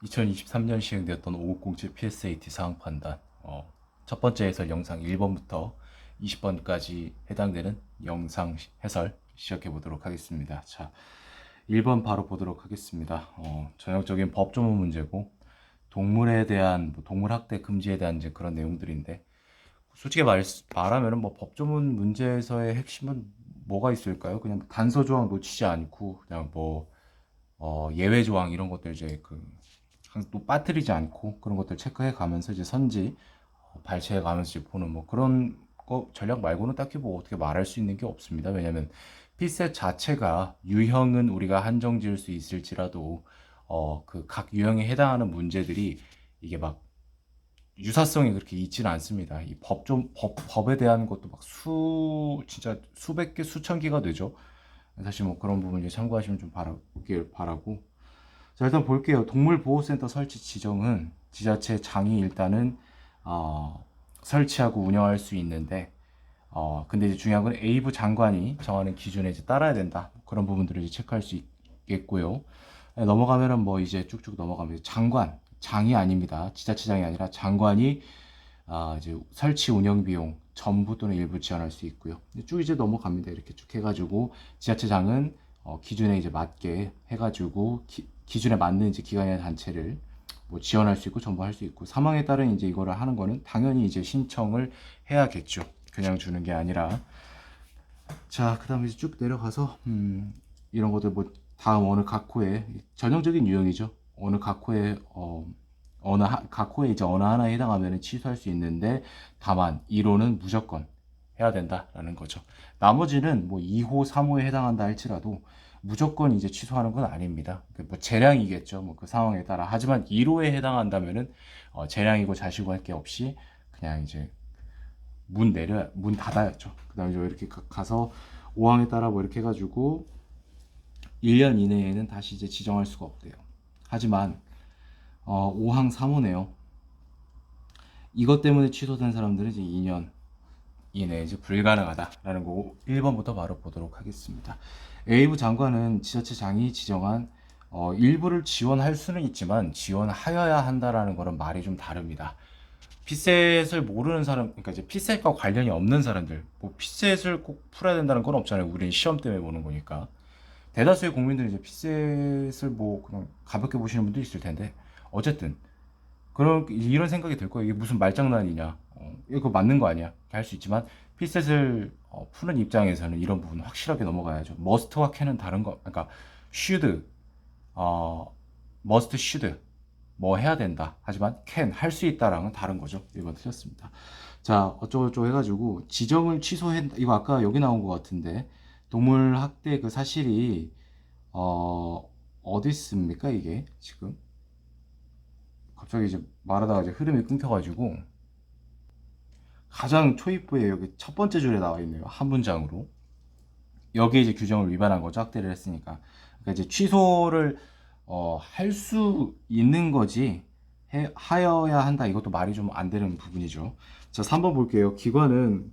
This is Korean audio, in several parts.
2023년 시행되었던 5007 PSAT 사항 판단 첫 번째 해설 영상 1번부터 20번까지 해당되는 영상 해설 시작해 보도록 하겠습니다. 자, 1번 바로 보도록 하겠습니다. 전형적인 법조문 문제고 동물에 대한 동물 학대 금지에 대한 이제 그런 내용들인데 솔직히 말하면 뭐 법조문 문제에서의 핵심은 뭐가 있을까요? 그냥 단서 조항 놓치지 않고 그냥 뭐 예외 조항 이런 것들 이제 또 빠뜨리지 않고 그런 것들 체크해 가면서 이제 선지 발췌해 가면서 이제 보는 뭐 그런 거 전략 말고는 딱히 뭐 어떻게 말할 수 있는 게 없습니다. 왜냐면 피셋 자체가 유형은 우리가 한정 지을 수 있을지라도 그 각 유형에 해당하는 문제들이 이게 막 유사성이 그렇게 있지는 않습니다. 이 법에 대한 것도 막 진짜 수백 개, 수천 개가 되죠. 사실 뭐 그런 부분 이제 참고하시면 좀 바라길 바라고. 자, 일단 볼게요. 동물보호센터 설치 지정은 지자체 장이 일단은 설치하고 운영할 수 있는데 근데 이제 중요한 건 A부 장관이 정하는 기준에 이제 따라야 된다. 그런 부분들을 이제 체크할 수 있겠고요. 넘어가면은 뭐 이제 쭉쭉 넘어가면 장이 아닙니다. 지자체장이 아니라 장관이 이제 설치 운영 비용 전부 또는 일부 지원할 수 있고요. 쭉 이제 넘어갑니다. 이렇게 쭉 해가지고 지자체장은 기준에 이제 맞게 해가지고 기준에 맞는 이제 기관이나 단체를 뭐 지원할 수 있고 전부 할 수 있고 사망에 따른 이제 이거를 하는 거는 당연히 이제 신청을 해야겠죠. 그냥 주는 게 아니라. 자, 그다음에 이제 쭉 내려가서 이런 것들 뭐 다음 어느 각 호에 전형적인 유형이죠. 어느 각 호에 각 호에 이제 어느 하나에 해당하면 취소할 수 있는데 다만 1호는 무조건 해야 된다라는 거죠. 나머지는 뭐 2호, 3호에 해당한다 할지라도 무조건 이제 취소하는 건 아닙니다. 뭐 재량이겠죠. 뭐 그 상황에 따라. 하지만 1호에 해당한다면은 재량이고 자시고 할 게 없이 그냥 이제 문 닫아야죠. 그다음에 이렇게 가서 5항에 따라 뭐 이렇게 해가지고 1년 이내에는 다시 이제 지정할 수가 없대요. 하지만 5항 3호네요. 이것 때문에 취소된 사람들은 이제 2년 이내에 이제 불가능하다라는 거 1번부터 바로 보도록 하겠습니다. A부 장관은 지자체장이 지정한 일부를 지원할 수는 있지만 지원하여야 한다라는 거는 말이 좀 다릅니다. 피셋을 모르는 사람, 그러니까 이제 피셋과 관련이 없는 사람들, 뭐 피셋을 꼭 풀어야 된다는 건 없잖아요. 우리는 시험 때문에 보는 거니까. 대다수의 국민들은 이제 피셋을 뭐 그냥 가볍게 보시는 분도 있을 텐데, 어쨌든 그런 이런 생각이 들 거예요. 이게 무슨 말장난이냐? 이거 맞는 거 아니야? 이렇게 할 수 있지만 피셋을 푸는 입장에서는 이런 부분 확실하게 넘어가야죠. 머스트와 캔은 다른 거, 그러니까 should, must, should 뭐 해야 된다. 하지만 can 할 수 있다랑은 다른 거죠. 이건 틀렸습니다. 자, 어쩌고저쩌고 해가지고 지정을 취소했다. 이거 아까 여기 나온 것 같은데 동물 학대 그 사실이 어디 있습니까? 이게 지금 갑자기 이제 말하다가 이제 흐름이 끊겨가지고 가장 초입부에 여기 첫 번째 줄에 나와 있네요. 한 문장으로. 여기에 이제 규정을 위반한 거죠. 학대를 했으니까. 그러니까 이제 취소를 할 수 있는 거지 하여야 한다. 이것도 말이 좀 안 되는 부분이죠. 자, 3번 볼게요. 기관은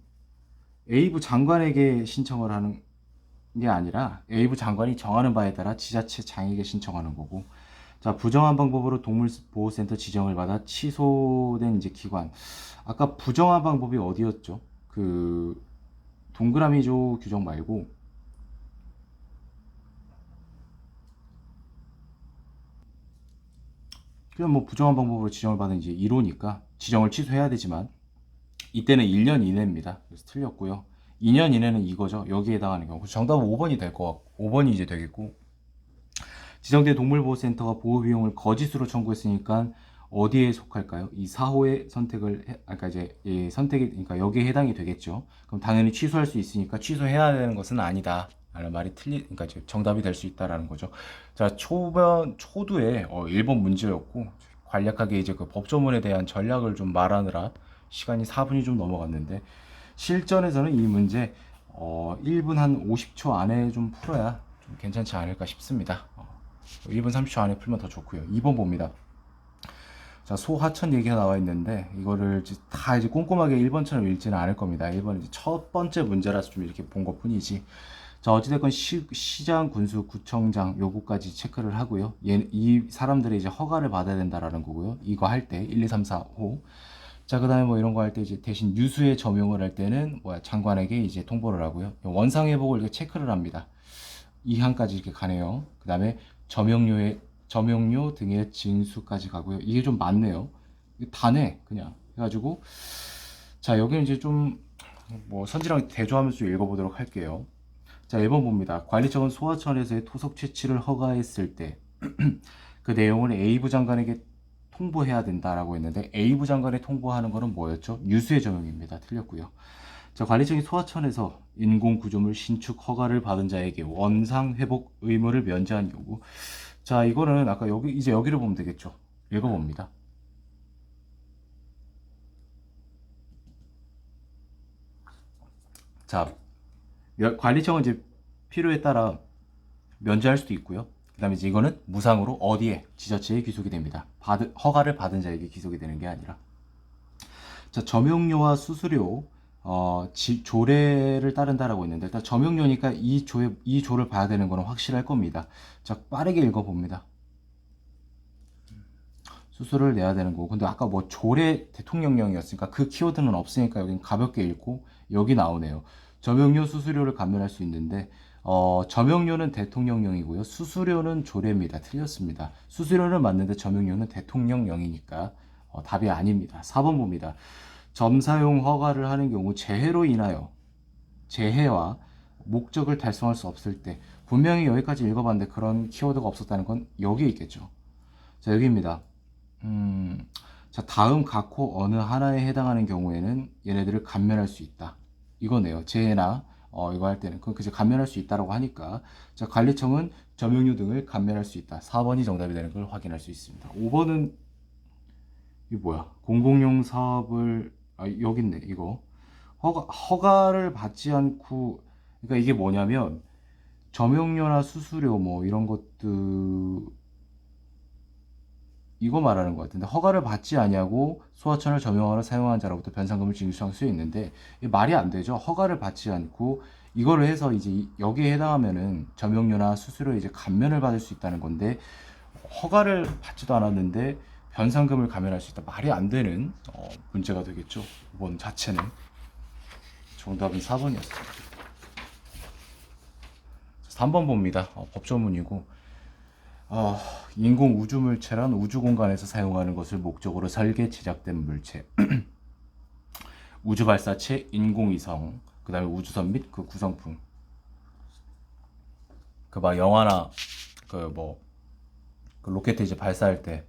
A부 장관에게 신청을 하는 게 아니라 A부 장관이 정하는 바에 따라 지자체장에게 신청하는 거고. 자, 부정한 방법으로 동물보호센터 지정을 받아 취소된 이제 기관. 아까 부정한 방법이 어디였죠? 그 동그라미조 규정 말고 그냥 뭐 부정한 방법으로 지정을 받은 이제 1호니까 지정을 취소해야 되지만 이때는 1년 이내입니다. 그래서 틀렸고요. 2년 이내는 이거죠. 여기에 해당하는 경우. 정답은 5번이 될 것 같고 5번이 이제 되겠고 지정된 동물보호센터가 보호비용을 거짓으로 청구했으니까 어디에 속할까요? 이 4호의 그러니까 이제 선택이 그러니까 여기에 해당이 되겠죠. 그럼 당연히 취소할 수 있으니까 취소해야 되는 것은 아니다. 라는 말이 그러니까 이제 정답이 될 수 있다라는 거죠. 자, 초두에 1번 문제였고 간략하게 이제 그 법조문에 대한 전략을 좀 말하느라 시간이 4분이 좀 넘어갔는데 실전에서는 이 문제 1분 한 50초 안에 좀 풀어야 좀 괜찮지 않을까 싶습니다. 1분 30초 안에 풀면 더 좋고요. 2번 봅니다. 자, 소하천 얘기가 나와 있는데 이거를 다 이제 꼼꼼하게 1번처럼 읽지는 않을 겁니다. 1번은 이제 첫 번째 문제라서 좀 이렇게 본 것 뿐이지. 자, 어찌됐건 시장, 군수, 구청장 요구까지 체크를 하고요. 이 사람들의 이제 허가를 받아야 된다라는 거고요. 이거 할 때 1, 2, 3, 4, 5. 자, 그다음에 뭐 이런 거 할 때 이제 대신 유수에 점용을 할 때는 뭐야 장관에게 이제 통보를 하고요. 원상 회복을 이렇게 체크를 합니다. 2항까지 이렇게 가네요. 그다음에 점용료 등의 징수까지 가고요. 이게 좀 많네요. 이게 다네 그냥 해가지고 자 여기는 이제 좀 뭐 선지랑 대조하면서 읽어보도록 할게요. 자 1번 봅니다. 관리청은 소하청에서의 토속 채취를 허가했을 때 그 내용을 A부 장관에게 통보해야 된다라고 했는데 A부 장관에 통보하는 거는 뭐였죠? 유수의 점용입니다. 틀렸고요. 자, 관리청이 소하청에서 인공구조물 신축 허가를 받은 자에게 원상 회복 의무를 면제한 경우. 자, 이거는 아까 여기 이제 여기를 보면 되겠죠. 읽어봅니다. 자, 관리청은 이제 필요에 따라 면제할 수도 있고요. 그다음에 이제 이거는 무상으로 어디에 지자체에 귀속이 됩니다. 허가를 받은 자에게 귀속이 되는 게 아니라. 자, 점용료와 수수료 조례를 따른다라고 했는데 일단 점용료니까 이 조를 봐야 되는 거는 확실할 겁니다. 자, 빠르게 읽어봅니다. 수수료를 내야 되는 거고 근데 아까 뭐 조례 대통령령이었으니까 그 키워드는 없으니까 여긴 가볍게 읽고 여기 나오네요. 점용료 수수료를 감면할 수 있는데 점용료는 대통령령이고요. 수수료는 조례입니다. 틀렸습니다. 수수료는 맞는데 점용료는 대통령령이니까 답이 아닙니다. 4번 봅니다. 점사용 허가를 하는 경우 재해로 인하여 재해와 목적을 달성할 수 없을 때 분명히 여기까지 읽어봤는데 그런 키워드가 없었다는 건 여기에 있겠죠. 자 여기입니다. 자 다음 각호 어느 하나에 해당하는 경우에는 얘네들을 감면할 수 있다. 이거네요. 재해나 이거 할 때는 그제 감면할 수 있다라고 하니까 자 관리청은 점용료 등을 감면할 수 있다. 4번이 정답이 되는 걸 확인할 수 있습니다. 5번은 이 뭐야? 공공용 사업을 여기 있네. 이거 허가를 받지 않고 그러니까 이게 뭐냐면 점용료나 수수료 뭐 이런 것들 이거 말하는 것 같은데 허가를 받지 아니하고 소하천을 점용하러 사용한 자로부터 변상금을 징수할 수 있는데 말이 안 되죠. 허가를 받지 않고 이거를 해서 이제 여기에 해당하면은 점용료나 수수료 이제 감면을 받을 수 있다는 건데 허가를 받지도 않았는데 변상금을 감면할 수 있다. 말이 안 되는 문제가 되겠죠. 이번 자체는 정답은 4번이었습니다. 3번 봅니다. 법조문이고 인공 우주물체란 우주공간에서 사용하는 것을 목적으로 설계 제작된 물체 우주발사체, 인공위성, 그 다음에 우주선 및 그 구성품 그 막 영화나 그 로켓 이제 발사할 때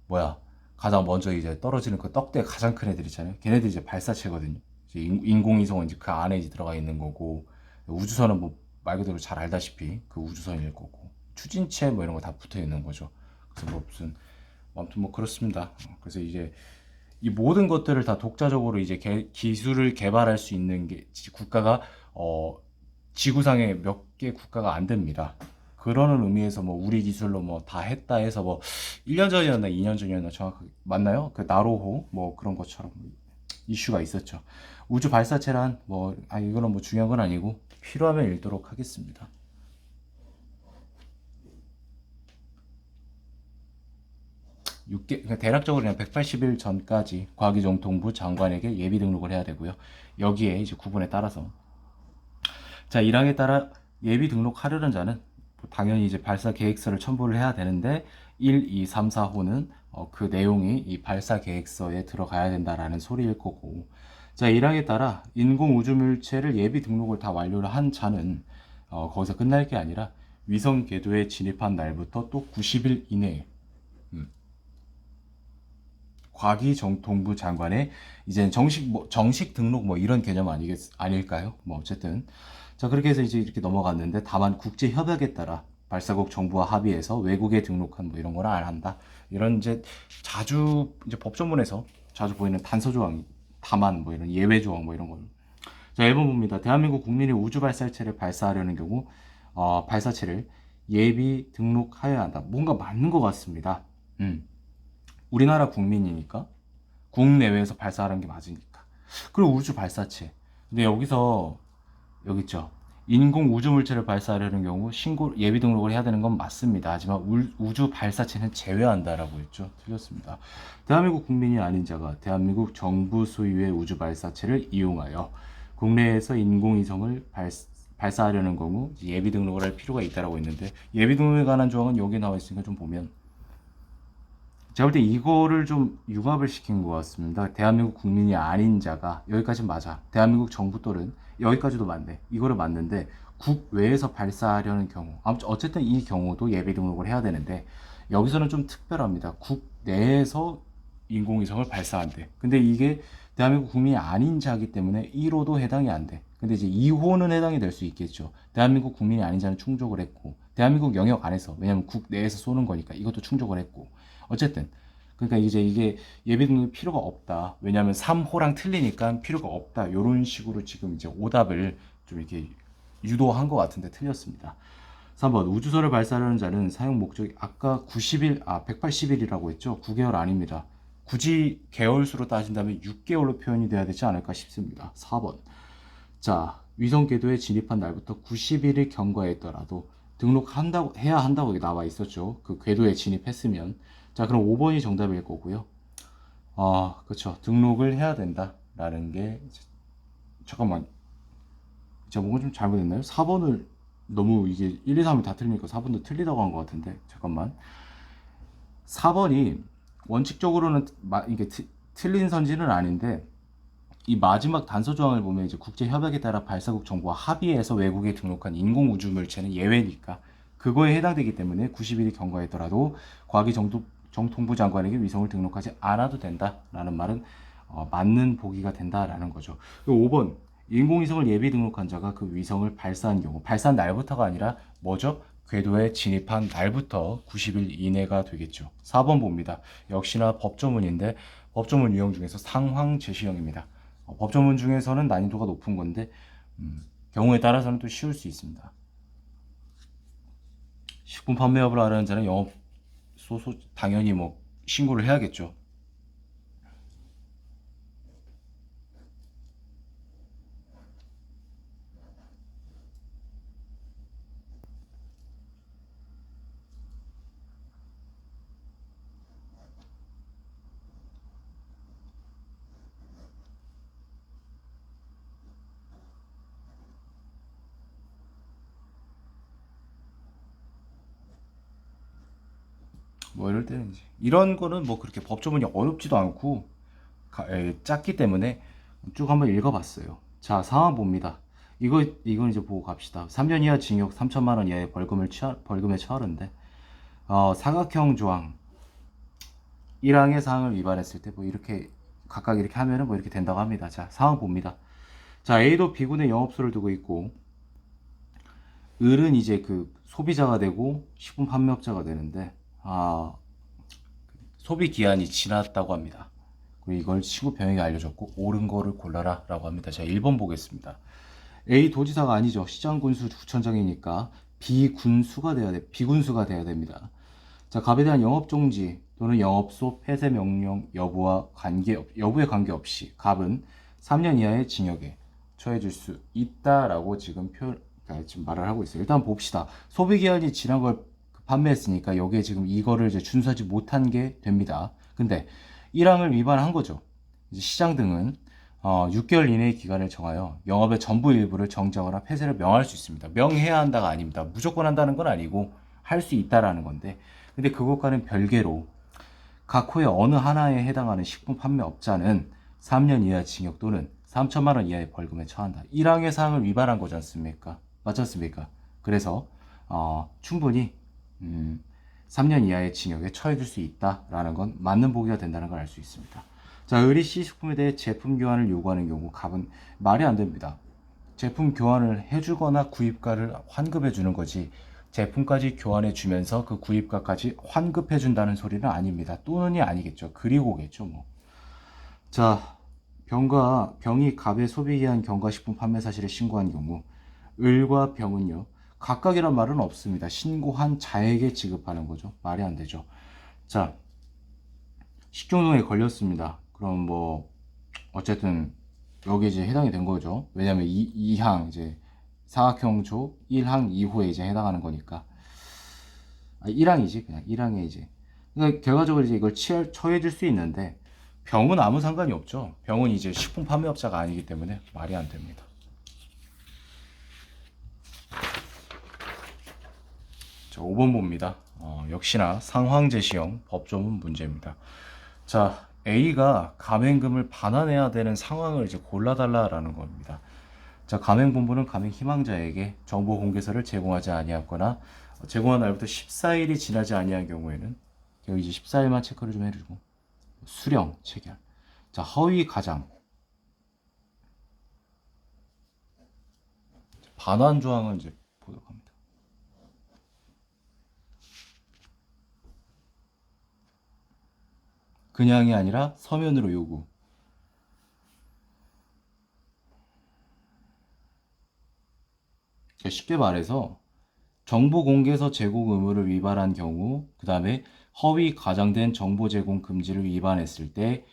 뭐야 가장 먼저 이제 떨어지는 그 떡대 가장 큰 애들 있잖아요. 걔네들이 이제 발사체거든요. 이제 인공위성은 이제 그 안에 이제 들어가 있는 거고 우주선은 뭐 말 그대로 잘 알다시피 그 우주선일 거고 추진체 뭐 이런 거 다 붙어 있는 거죠. 그래서 뭐 무슨 아무튼 뭐 그렇습니다. 그래서 이제 이 모든 것들을 다 독자적으로 이제 기술을 개발할 수 있는 게 국가가 지구상에 몇 개 국가가 안 됩니다. 그러는 의미에서 뭐 우리 기술로 뭐 다 했다 해서 뭐 1년 전이었나 2년 전이었나 정확하게 맞나요? 그 나로호 뭐 그런 것처럼 이슈가 있었죠. 우주 발사체란 뭐 이거는 뭐 중요한 건 아니고 필요하면 읽도록 하겠습니다. 그러니까 대략적으로 그냥 180일 전까지 과기정통부 장관에게 예비 등록을 해야 되고요. 여기에 이제 구분에 따라서 자 1항에 따라 예비 등록하려는 자는 당연히 이제 발사 계획서를 첨부를 해야 되는데 1, 2, 3, 4호는 그 내용이 이 발사 계획서에 들어가야 된다라는 소리일 거고 자 1항에 따라 인공 우주물체를 예비 등록을 다 완료를 한 자는 거기서 끝날 게 아니라 위성 궤도에 진입한 날부터 또 90일 이내에 과기정통부 장관의 이제 정식 등록 뭐 이런 개념 아닐까요? 뭐 어쨌든 자 그렇게 해서 이제 이렇게 넘어갔는데 다만 국제 협약에 따라 발사국 정부와 합의해서 외국에 등록한 뭐 이런 거는 안 한다. 이런 이제 자주 이제 법조문에서 자주 보이는 단서 조항, 다만 뭐 이런 예외 조항 뭐 이런 거. 자 1번 봅니다. 대한민국 국민이 우주 발사체를 발사하려는 경우 발사체를 예비 등록하여야 한다. 뭔가 맞는 것 같습니다. 우리나라 국민이니까 국내외에서 발사하는 게 맞으니까 그리고 우주 발사체 근데 여기서 여기 있죠 인공 우주 물체를 발사하려는 경우 신고 예비 등록을 해야 되는 건 맞습니다. 하지만 우주 발사체는 제외한다라고 했죠. 틀렸습니다. 대한민국 국민이 아닌 자가 대한민국 정부 소유의 우주 발사체를 이용하여 국내에서 인공위성을 발사하려는 경우 예비 등록을 할 필요가 있다라고 했는데, 예비 등록에 관한 조항은 여기 나와 있으니까 좀 보면, 제가 볼 때 이거를 좀 융합을 시킨 것 같습니다. 대한민국 국민이 아닌 자가, 여기까지 맞아. 대한민국 정부 또는, 여기까지도 맞네. 이거를 맞는데 국외에서 발사하려는 경우, 아무튼 어쨌든 이 경우도 예비 등록을 해야 되는데, 여기서는 좀 특별합니다. 국내에서 인공위성을 발사한대. 근데 이게 대한민국 국민이 아닌 자이기 때문에 1호도 해당이 안 돼. 근데 이제 2호는 해당이 될 수 있겠죠. 대한민국 국민이 아닌 자는 충족을 했고, 대한민국 영역 안에서, 왜냐면 국내에서 쏘는 거니까 이것도 충족을 했고, 어쨌든 그러니까 이제 이게 예비 등록이 필요가 없다. 왜냐하면 3호랑 틀리니까 필요가 없다. 이런 식으로 지금 이제 오답을 좀 이렇게 유도한 것 같은데 틀렸습니다. 3번 우주선을 발사하려는 자는 사용 목적이 아까 180일이라고 했죠. 9개월 아닙니다. 굳이 개월수로 따진다면 6개월로 표현이 돼야 되지 않을까 싶습니다. 4번 자 위성 궤도에 진입한 날부터 90일을 경과했더라도 등록한다고 해야 한다고 나와 있었죠. 그 궤도에 진입했으면. 자 그럼 5번이 정답일 거고요. 그렇죠. 등록을 해야 된다라는 게, 잠깐만, 제가 뭔가 좀 잘못했나요? 4번을 너무 이게 1, 2, 3이 다 틀리니까 4번도 틀리다고 한 것 같은데, 잠깐만. 4번이 원칙적으로는 이게 틀린 선지는 아닌데, 이 마지막 단서 조항을 보면 이제 국제 협약에 따라 발사국 정부와 합의해서 외국에 등록한 인공 우주 물체는 예외니까 그거에 해당되기 때문에 90일이 경과했더라도 과기정통부 장관에게 위성을 등록하지 않아도 된다라는 말은 맞는 보기가 된다라는 거죠. 5번 인공위성을 예비 등록한 자가 그 위성을 발사한 경우, 발사한 날부터가 아니라 뭐죠? 궤도에 진입한 날부터 90일 이내가 되겠죠. 4번 봅니다. 역시나 법조문인데 법조문 유형 중에서 상황 제시형입니다. 법조문 중에서는 난이도가 높은 건데 경우에 따라서는 또 쉬울 수 있습니다. 식품 판매업을 하려는 자는 영업 당연히 뭐 신고를 해야겠죠. 뭐 이럴 때는 이제 이런 거는 뭐 그렇게 법조문이 어렵지도 않고 작기 때문에 쭉 한번 읽어봤어요. 자, 상황 봅니다. 이건 이제 보고 갑시다. 3년 이하 징역 3천만 원 이하의 벌금에 처하는데, 사각형 조항 1항의 사항을 위반했을 때 뭐 이렇게 각각 이렇게 하면은 뭐 이렇게 된다고 합니다. 자, 상황 봅니다. 자, A도 B군의 영업소를 두고 있고, 을은 이제 그 소비자가 되고 식품 판매업자가 되는데, 소비 기한이 지났다고 합니다. 그리고 이걸 친구 병에게 알려줬고 옳은 거를 골라라 라고 합니다. 자, 1번 보겠습니다. A 도지사가 아니죠. 시장군수 구청장이니까 B군수가 돼야 됩니다. 자, 갑에 대한 영업종지 또는 영업소 폐쇄 명령 여부에 관계없이 갑은 3년 이하의 징역에 처해질 수 있다라고 지금 지금 말을 하고 있어요. 일단 봅시다. 소비기한이 지난 걸 판매했으니까 여기에 지금 이거를 이제 준수하지 못한 게 됩니다. 근데 1항을 위반한 거죠. 이제 시장 등은 6개월 이내의 기간을 정하여 영업의 전부 일부를 정지하거나 폐쇄를 명할 수 있습니다. 명해야 한다가 아닙니다. 무조건 한다는 건 아니고 할 수 있다라는 건데, 근데 그것과는 별개로 각 호의 어느 하나에 해당하는 식품 판매업자는 3년 이하 징역 또는 3천만 원 이하의 벌금에 처한다. 1항의 사항을 위반한 거지 않습니까? 맞지 않습니까? 그래서 충분히 3년 이하의 징역에 처해질 수 있다라는 건 맞는 보기가 된다는 걸 알 수 있습니다. 자, 의리 C 식품에 대해 제품 교환을 요구하는 경우 갑은 말이 안 됩니다. 제품 교환을 해주거나 구입가를 환급해 주는 거지 제품까지 교환해 주면서 그 구입가까지 환급해 준다는 소리는 아닙니다. 또는이 아니겠죠. 그리고겠죠 뭐. 자, 병이 갑의 소비기한 경과식품 판매 사실을 신고한 경우 을과 병은요 각각이란 말은 없습니다. 신고한 자에게 지급하는 거죠. 말이 안 되죠. 자, 식중독에 걸렸습니다. 그럼 뭐 어쨌든 여기 이제 해당이 된 거죠. 왜냐면 이항 이제 사각형조 1항 2호에 이제 해당하는 거니까 1항이지 그냥 1항에 이제 그러니까 결과적으로 이제 이걸 처해질 수 있는데 병은 아무 상관이 없죠. 병은 이제 식품 판매업자가 아니기 때문에 말이 안 됩니다. 자, 5번 봅니다. 역시나 상황제시형 법조문 문제입니다. 자, A가 가맹금을 반환해야 되는 상황을 이제 골라달라라는 겁니다. 자, 가맹본부는 가맹 희망자에게 정보 공개서를 제공하지 아니했거나 제공한 날부터 14일이 지나지 아니한 경우에는 여기 이제 14일만 체크를 좀 해주고 수령 체결. 자, 허위 가장 반환 조항은 이제 보도록 합니다. 그냥이 아니라 서면으로 요구. 쉽게 말해서 정보 공개서 제공 의무를 위반한 경우, 그 다음에 허위 과장된 정보 제공 금지를 위반했을 때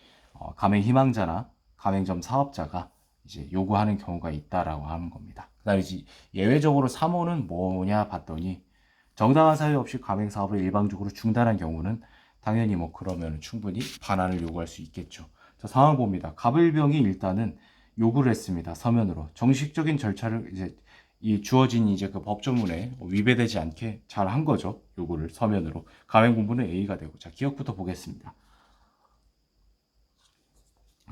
가맹 희망자나 가맹점 사업자가 이제 요구하는 경우가 있다라고 하는 겁니다. 그 다음에 이제 예외적으로 3호는 뭐냐 봤더니 정당한 사유 없이 가맹 사업을 일방적으로 중단한 경우는 당연히 뭐 그러면 충분히 반환을 요구할 수 있겠죠. 자, 상황 봅니다. 갑을병이 일단은 요구를 했습니다. 서면으로 정식적인 절차를 이제 이 주어진 이제 그 법조문에 위배되지 않게 잘 한 거죠. 요거를 서면으로. 가맹본부는 A가 되고. 자, 기억부터 보겠습니다.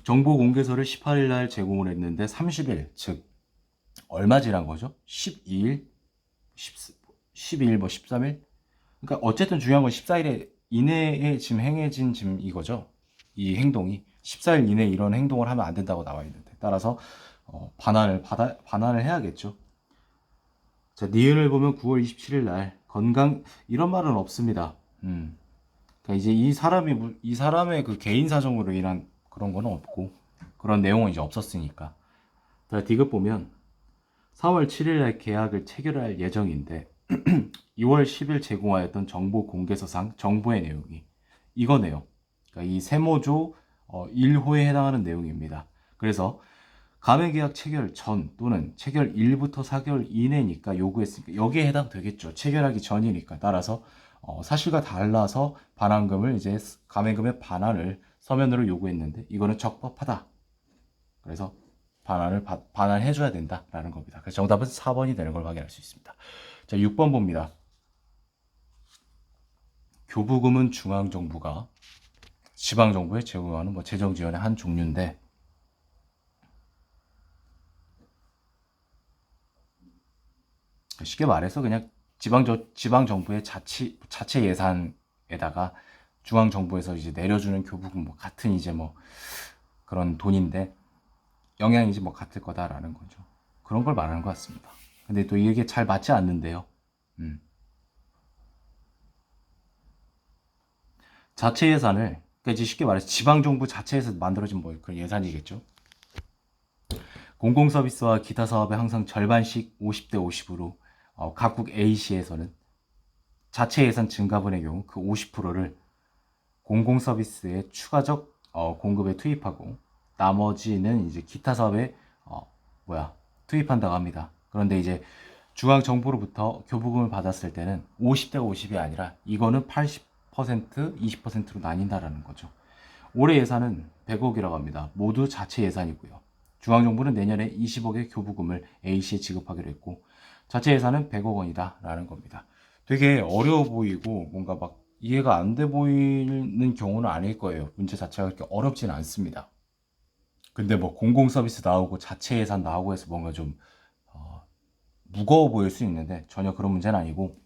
정보 공개서를 18일 날 제공을 했는데 30일, 즉 얼마 지난 거죠? 12일, 12일 뭐 13일? 그러니까 어쨌든 중요한 건 14일 이내에 지금 행해진 지금 이거죠. 이 행동이 14일 이내에 이런 행동을 하면 안 된다고 나와 있는데 따라서 반환을 해야겠죠. 자, 니은을 보면 9월 27일 날 건강 이런 말은 없습니다. 그러니까 이제 이 사람의 그 개인 사정으로 인한 그런 거는 없고 그런 내용은 이제 없었으니까. 자, 디귿 보면 4월 7일 날 계약을 체결할 예정인데 2월 10일 제공하였던 정보 공개서상 정보의 내용이 이거네요. 그러니까 이 세모조 1호에 해당하는 내용입니다. 그래서 가맹계약 체결 전 또는 체결 1부터 4개월 이내니까 요구했으니까 여기에 해당되겠죠. 체결하기 전이니까. 따라서 사실과 달라서 반환금을 이제 가맹금의 반환을 서면으로 요구했는데 이거는 적법하다. 그래서 반환해줘야 된다라는 겁니다. 그래서 정답은 4번이 되는 걸 확인할 수 있습니다. 자, 6번 봅니다. 교부금은 중앙정부가 지방정부에 제공하는 뭐 재정지원의 한 종류인데 쉽게 말해서 그냥 지방정부의 자체 예산에다가 중앙정부에서 이제 내려주는 교부금 뭐 같은 이제 뭐 그런 돈인데 영향이 이제 뭐 같을 거다라는 거죠. 그런 걸 말하는 것 같습니다. 근데 또 이게 잘 맞지 않는데요. 자체 예산을 그러니까 이제 쉽게 말해서 지방정부 자체에서 만들어진 뭐 그런 예산이겠죠. 공공서비스와 기타 사업의 항상 절반씩 50대 50으로 각국 A시에서는 자체 예산 증가분의 경우 그 50%를 공공서비스의 추가적 공급에 투입하고 나머지는 이제 기타 사업에 투입한다고 합니다. 그런데 이제 중앙 정부로부터 교부금을 받았을 때는 50대 50이 아니라 이거는 80%, 20%로 나뉜다라는 거죠. 올해 예산은 100억이라고 합니다. 모두 자체 예산이고요. 중앙정부는 내년에 20억의 교부금을 A시에 지급하기로 했고 자체 예산은 100억 원이다 라는 겁니다. 되게 어려워 보이고 뭔가 막 이해가 안 돼 보이는 경우는 아닐 거예요. 문제 자체가 그렇게 어렵진 않습니다. 근데 뭐 공공서비스 나오고 자체 예산 나오고 해서 뭔가 좀 무거워 보일 수 있는데 전혀 그런 문제는 아니고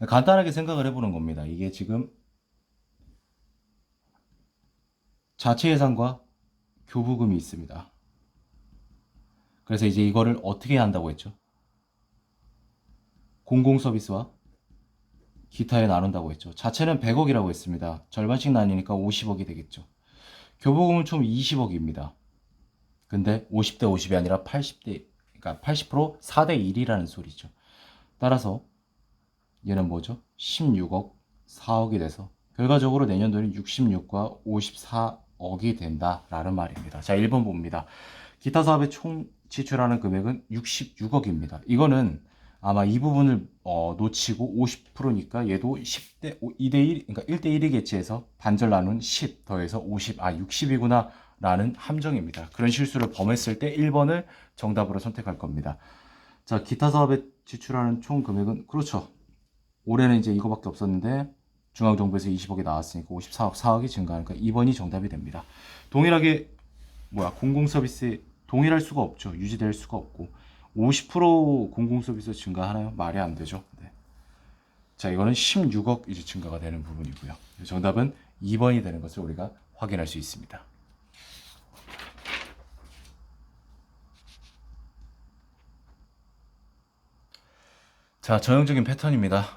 간단하게 생각을 해보는 겁니다. 이게 지금 자체 예산과 교부금이 있습니다. 그래서 이제 이거를 어떻게 한다고 했죠? 공공서비스와 기타에 나눈다고 했죠. 자체는 100억이라고 했습니다. 절반씩 나뉘니까 50억이 되겠죠. 교부금은 총 20억입니다. 근데 50대 50이 아니라 80대, 그러니까 80% 4대 1이라는 소리죠. 따라서 얘는 뭐죠? 16억, 4억이 돼서 결과적으로 내년도는 66과 54억이 된다라는 말입니다. 자, 1번 봅니다. 기타 사업의 총 지출하는 금액은 66억입니다. 이거는 아마 이 부분을 놓치고 50%니까 얘도 10대 2대1 그러니까 1대1이겠지 해서 반절 나눈 10 더해서 50 60이구나 라는 함정입니다. 그런 실수를 범했을 때 1번을 정답으로 선택할 겁니다. 자, 기타 사업에 지출하는 총 금액은 그렇죠. 올해는 이제 이거밖에 없었는데 중앙정부에서 20억이 나왔으니까 54억 4억이 증가하니까 2번이 정답이 됩니다. 동일하게 공공서비스에 동일할 수가 없죠. 유지될 수가 없고 50% 공공서비스 증가하나요? 말이 안 되죠. 네. 자, 이거는 16억 이제 증가가 되는 부분이고요. 정답은 2번이 되는 것을 우리가 확인할 수 있습니다. 자, 전형적인 패턴입니다.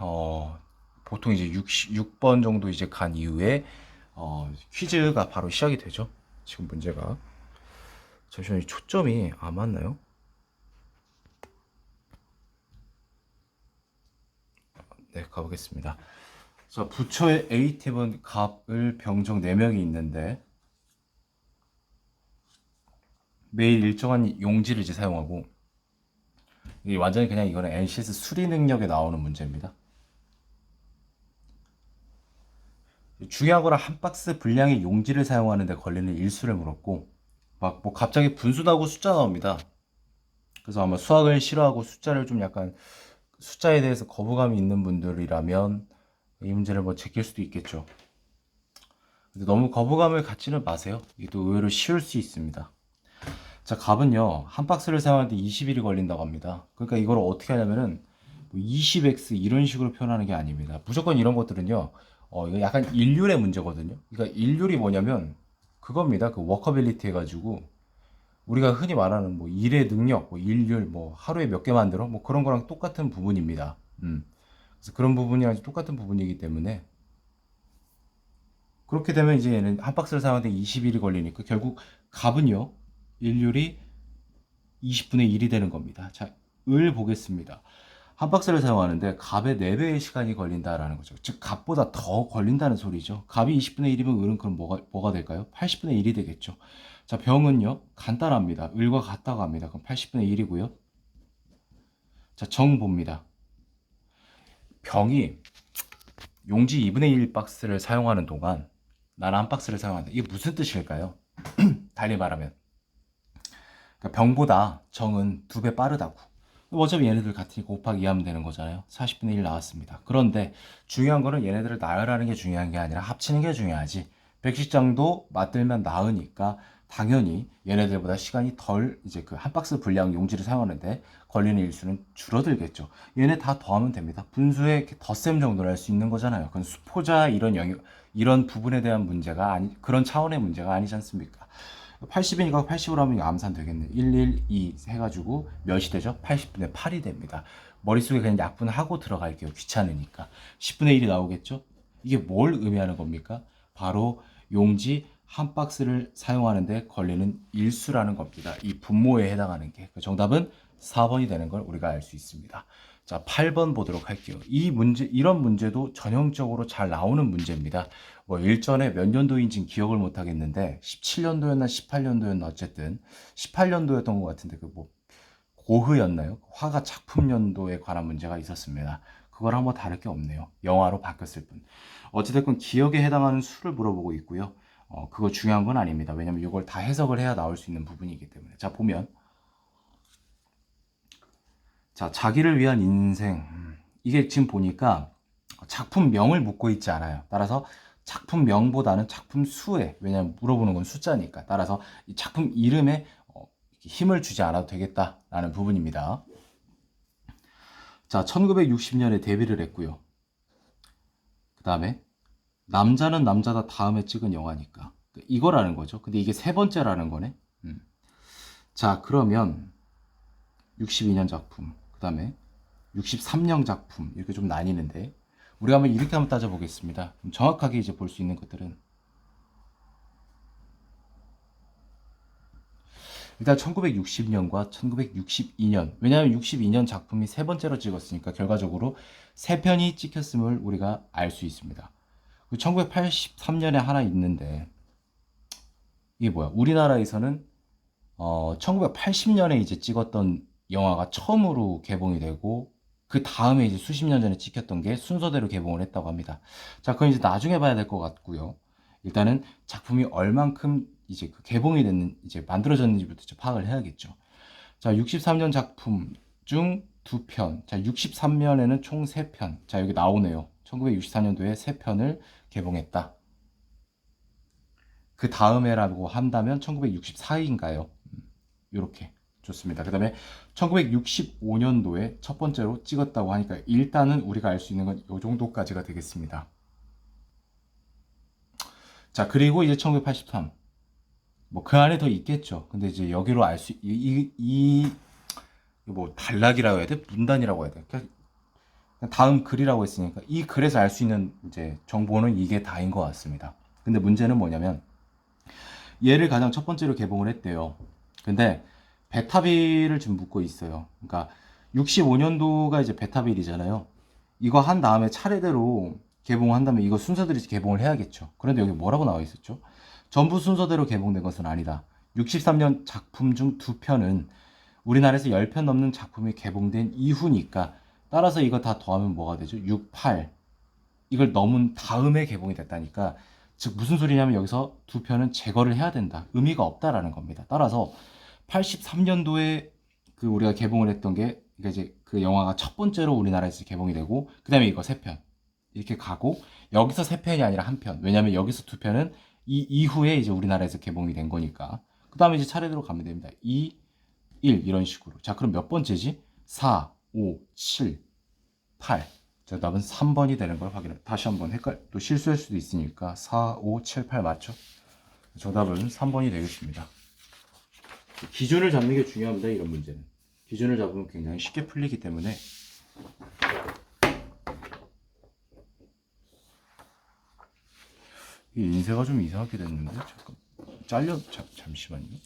보통 이제 6번 정도 이제 간 이후에 퀴즈가 바로 시작이 되죠. 지금 문제가 잠시만요. 초점이 안 맞나요? 네, 가보겠습니다. 자, 부처의 A팀은 갑을 병정 4명이 있는데 매일 일정한 용지를 이제 사용하고 이게 완전히 그냥 이거는 NCS 수리 능력에 나오는 문제입니다. 중요한 거는 한 박스 분량의 용지를 사용하는데 걸리는 일수를 물었고 막 뭐 갑자기 분수 나고 숫자 나옵니다. 그래서 아마 수학을 싫어하고 숫자를 좀 약간 숫자에 대해서 거부감이 있는 분들이라면 이 문제를 뭐 제낄 수도 있겠죠. 근데 너무 거부감을 갖지는 마세요. 이게 또 의외로 쉬울 수 있습니다. 자, 갑은요 한 박스를 사용하는데 20일이 걸린다고 합니다. 그러니까 이걸 어떻게 하냐면은 20x 이런 식으로 표현하는 게 아닙니다. 무조건 이런 것들은요 이거 약간 일률의 문제거든요. 그러니까 일률이 뭐냐면 그겁니다. 그 워커빌리티 해가지고 우리가 흔히 말하는 뭐 일의 능력, 뭐 일률, 뭐 하루에 몇 개 만들어, 뭐 그런 거랑 똑같은 부분입니다. 그래서 그런 부분이랑 똑같은 부분이기 때문에 그렇게 되면 이제 얘는 한 박스를 사용하는데 20일이 걸리니까 결국 갑은요 일률이 20분의 1이 되는 겁니다. 자, 을 보겠습니다. 한 박스를 사용하는데 갑의 4배의 시간이 걸린다라는 거죠. 즉 갑보다 더 걸린다는 소리죠. 갑이 20분의 1이면 을은 그럼 뭐가 될까요? 80분의 1이 되겠죠. 자, 병은요 간단합니다. 을과 같다고 합니다. 그럼 80분의 1이고요. 자, 정 봅니다. 병이 용지 2분의 1 박스를 사용하는 동안 나는 한 박스를 사용한다. 이게 무슨 뜻일까요? 달리 말하면 그러니까 병보다 정은 2배 빠르다고. 어차피 얘네들 같으니까 곱하기 2 하면 되는 거잖아요. 40분의 1 나왔습니다. 그런데 중요한 거는 얘네들을 나열하는 게 중요한 게 아니라 합치는 게 중요하지. 백식장도 맞들면 나으니까 당연히 얘네들보다 시간이 덜 이제 그 한 박스 분량 용지를 사용하는데 걸리는 일수는 줄어들겠죠. 얘네 다 더하면 됩니다. 분수의 덧셈 정도를 할 수 있는 거잖아요. 그건 수포자 이런 부분에 대한 문제가 그런 차원의 문제가 아니지 않습니까? 80이니까 80으로 하면 암산 되겠네. 112 해가지고 몇이 되죠? 80분의 8이 됩니다. 머릿속에 그냥 약분하고 들어갈게요. 귀찮으니까. 10분의 1이 나오겠죠? 이게 뭘 의미하는 겁니까? 바로 용지 한 박스를 사용하는데 걸리는 일수라는 겁니다. 이 분모에 해당하는 게. 정답은 4번이 되는 걸 우리가 알 수 있습니다. 자, 8번 보도록 할게요. 이런 문제도 전형적으로 잘 나오는 문제입니다. 뭐 일전에 몇 년도인지는 기억을 못 하겠는데 17년도였나 18년도였나 어쨌든 18년도였던 것 같은데 그 뭐 고흐였나요? 화가 작품 연도에 관한 문제가 있었습니다. 그거랑 뭐 다를 게 없네요. 영화로 바뀌었을 뿐. 어찌됐건 기억에 해당하는 수를 물어보고 있고요. 그거 중요한 건 아닙니다. 왜냐면 이걸 다 해석을 해야 나올 수 있는 부분이기 때문에. 자, 보면 자, 자기를 위한 인생. 이게 지금 보니까 작품명을 묻고 있지 않아요. 따라서 작품명보다는 작품 수에, 왜냐면 물어보는 건 숫자니까. 따라서 이 작품 이름에 힘을 주지 않아도 되겠다라는 부분입니다. 자, 1960년에 데뷔를 했고요. 그 다음에 남자는 남자다 다음에 찍은 영화니까 이거라는 거죠. 근데 이게 세 번째라는 거네. 자, 그러면 62년 작품, 그 다음에 63년 작품 이렇게 좀 나뉘는데 우리가 이렇게 한번 따져보겠습니다. 정확하게 이제 볼 수 있는 것들은 일단 1960년과 1962년, 왜냐하면 62년 작품이 세 번째로 찍었으니까 결과적으로 세 편이 찍혔음을 우리가 알 수 있습니다. 1983년에 하나 있는데 이게 뭐야? 우리나라에서는 1980년에 이제 찍었던 영화가 처음으로 개봉이 되고 그 다음에 이제 수십 년 전에 찍혔던 게 순서대로 개봉을 했다고 합니다. 자, 그건 이제 나중에 봐야 될 것 같고요. 일단은 작품이 얼만큼 이제 그 개봉이 됐는 이제 만들어졌는지부터 이제 파악을 해야겠죠. 자, 63년 작품 중 2편. 자, 63년에는 총 3편. 자, 여기 나오네요. 1964년도에 3편을 개봉했다. 그 다음에라고 한다면 1964인가요? 이렇게 좋습니다. 그 다음에 1965년도에 첫 번째로 찍었다고 하니까 일단은 우리가 알 수 있는 건 이 정도까지가 되겠습니다. 자, 그리고 이제 1983. 뭐 그 안에 더 있겠죠. 근데 이제 여기로 알 수, 뭐 단락이라고 해야 돼? 문단이라고 해야 돼? 그냥 다음 글이라고 했으니까 이 글에서 알 수 있는 이제 정보는 이게 다인 것 같습니다. 근데 문제는 뭐냐면 얘를 가장 첫 번째로 개봉을 했대요. 근데 베타빌을 지금 묻고 있어요. 그러니까 65년도가 이제 베타빌이잖아요. 이거 한 다음에 차례대로 개봉한다면 이거 순서대로 개봉을 해야겠죠. 그런데 여기 뭐라고 나와 있었죠? 전부 순서대로 개봉된 것은 아니다. 63년 작품 중 2편은 우리나라에서 10편 넘는 작품이 개봉된 이후니까 따라서 이거 다 더하면 뭐가 되죠? 6, 8 이걸 넘은 다음에 개봉이 됐다니까 즉 무슨 소리냐면 여기서 2편은 제거를 해야 된다. 의미가 없다라는 겁니다. 따라서 83년도에 그 우리가 개봉을 했던 게 이제 그 영화가 첫 번째로 우리나라에서 개봉이 되고 그 다음에 이거 3편 이렇게 가고 여기서 3편이 아니라 1편 왜냐면 여기서 2편은 이 이후에 이제 우리나라에서 개봉이 된 거니까 그 다음에 이제 차례대로 가면 됩니다. 2, 1 이런 식으로. 자, 그럼 몇 번째지? 4, 5, 7, 8. 자, 답은 3번이 되는 걸 확인해. 다시 한번 또 실수할 수도 있으니까 4, 5, 7, 8 맞죠? 정답은 3번이 되겠습니다. 기준을 잡는 게 중요합니다. 이런 문제는. 기준을 잡으면 굉장히 쉽게 풀리기 때문에 이 인쇄가 좀 이상하게 됐는데 잠깐 잠시만요.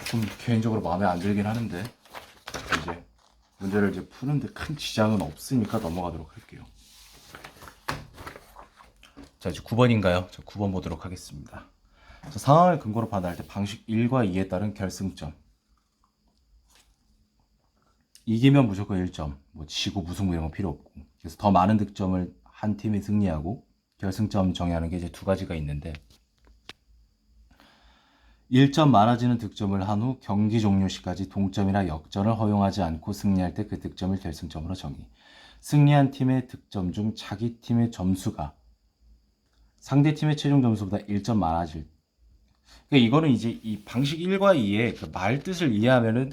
좀 개인적으로 마음에 안 들긴 하는데 이제 문제를 이제 푸는데 큰 지장은 없으니까 넘어가도록 할게요. 자, 이제 9번인가요? 자, 9번 보도록 하겠습니다. 자, 상황을 근거로 판단할 때 방식 1과 2에 따른 결승점. 이기면 무조건 1점, 뭐 지고 무승부 이런 거 필요 없고. 그래서 더 많은 득점을 한 팀이 승리하고 결승점 정의하는 게 이제 두 가지가 있는데 1점 많아지는 득점을 한 후 경기 종료 시까지 동점이나 역전을 허용하지 않고 승리할 때 그 득점을 결승점으로 정의. 승리한 팀의 득점 중 자기 팀의 점수가 상대 팀의 최종 점수보다 1점 많아질. 그러니까 이거는 이제 이 방식 1과 2의 그 말 뜻을 이해하면은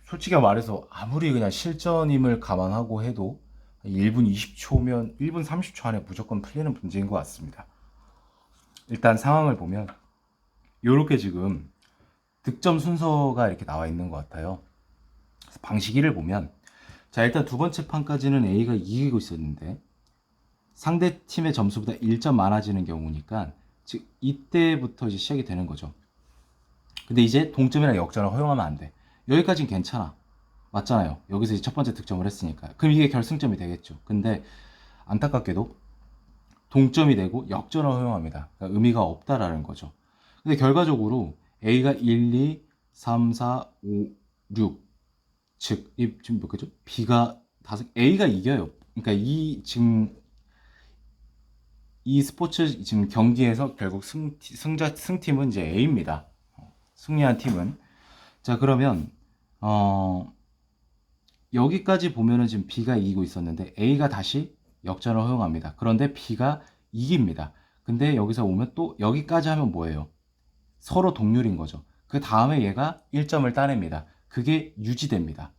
솔직히 말해서 아무리 그냥 실전임을 감안하고 해도 1분 20초면 1분 30초 안에 무조건 풀리는 문제인 것 같습니다. 일단 상황을 보면 요렇게 지금 득점 순서가 이렇게 나와 있는 것 같아요. 방식 1을 보면 자, 일단 두 번째 판까지는 A가 이기고 있었는데 상대 팀의 점수보다 1점 많아지는 경우니까 즉 이때부터 이제 시작이 되는 거죠. 근데 이제 동점이나 역전을 허용하면 안 돼. 여기까지는 괜찮아. 맞잖아요. 여기서 이제 첫 번째 득점을 했으니까. 그럼 이게 결승점이 되겠죠. 근데 안타깝게도 동점이 되고 역전을 허용합니다. 그러니까 의미가 없다라는 거죠. 근데 결과적으로 A가 1, 2, 3, 4, 5, 6. 즉, 이 지금 몇 개죠? B가 5, A가 이겨요. 그러니까 이 스포츠 지금 경기에서 결국 승팀은 이제 A입니다. 승리한 팀은. 자, 그러면, 여기까지 보면은 지금 B가 이기고 있었는데 A가 다시 역전을 허용합니다. 그런데 B가 이깁니다. 근데 여기서 오면 또 여기까지 하면 뭐예요? 서로 동률인 거죠. 그 다음에 얘가 1점을 따냅니다. 그게 유지됩니다.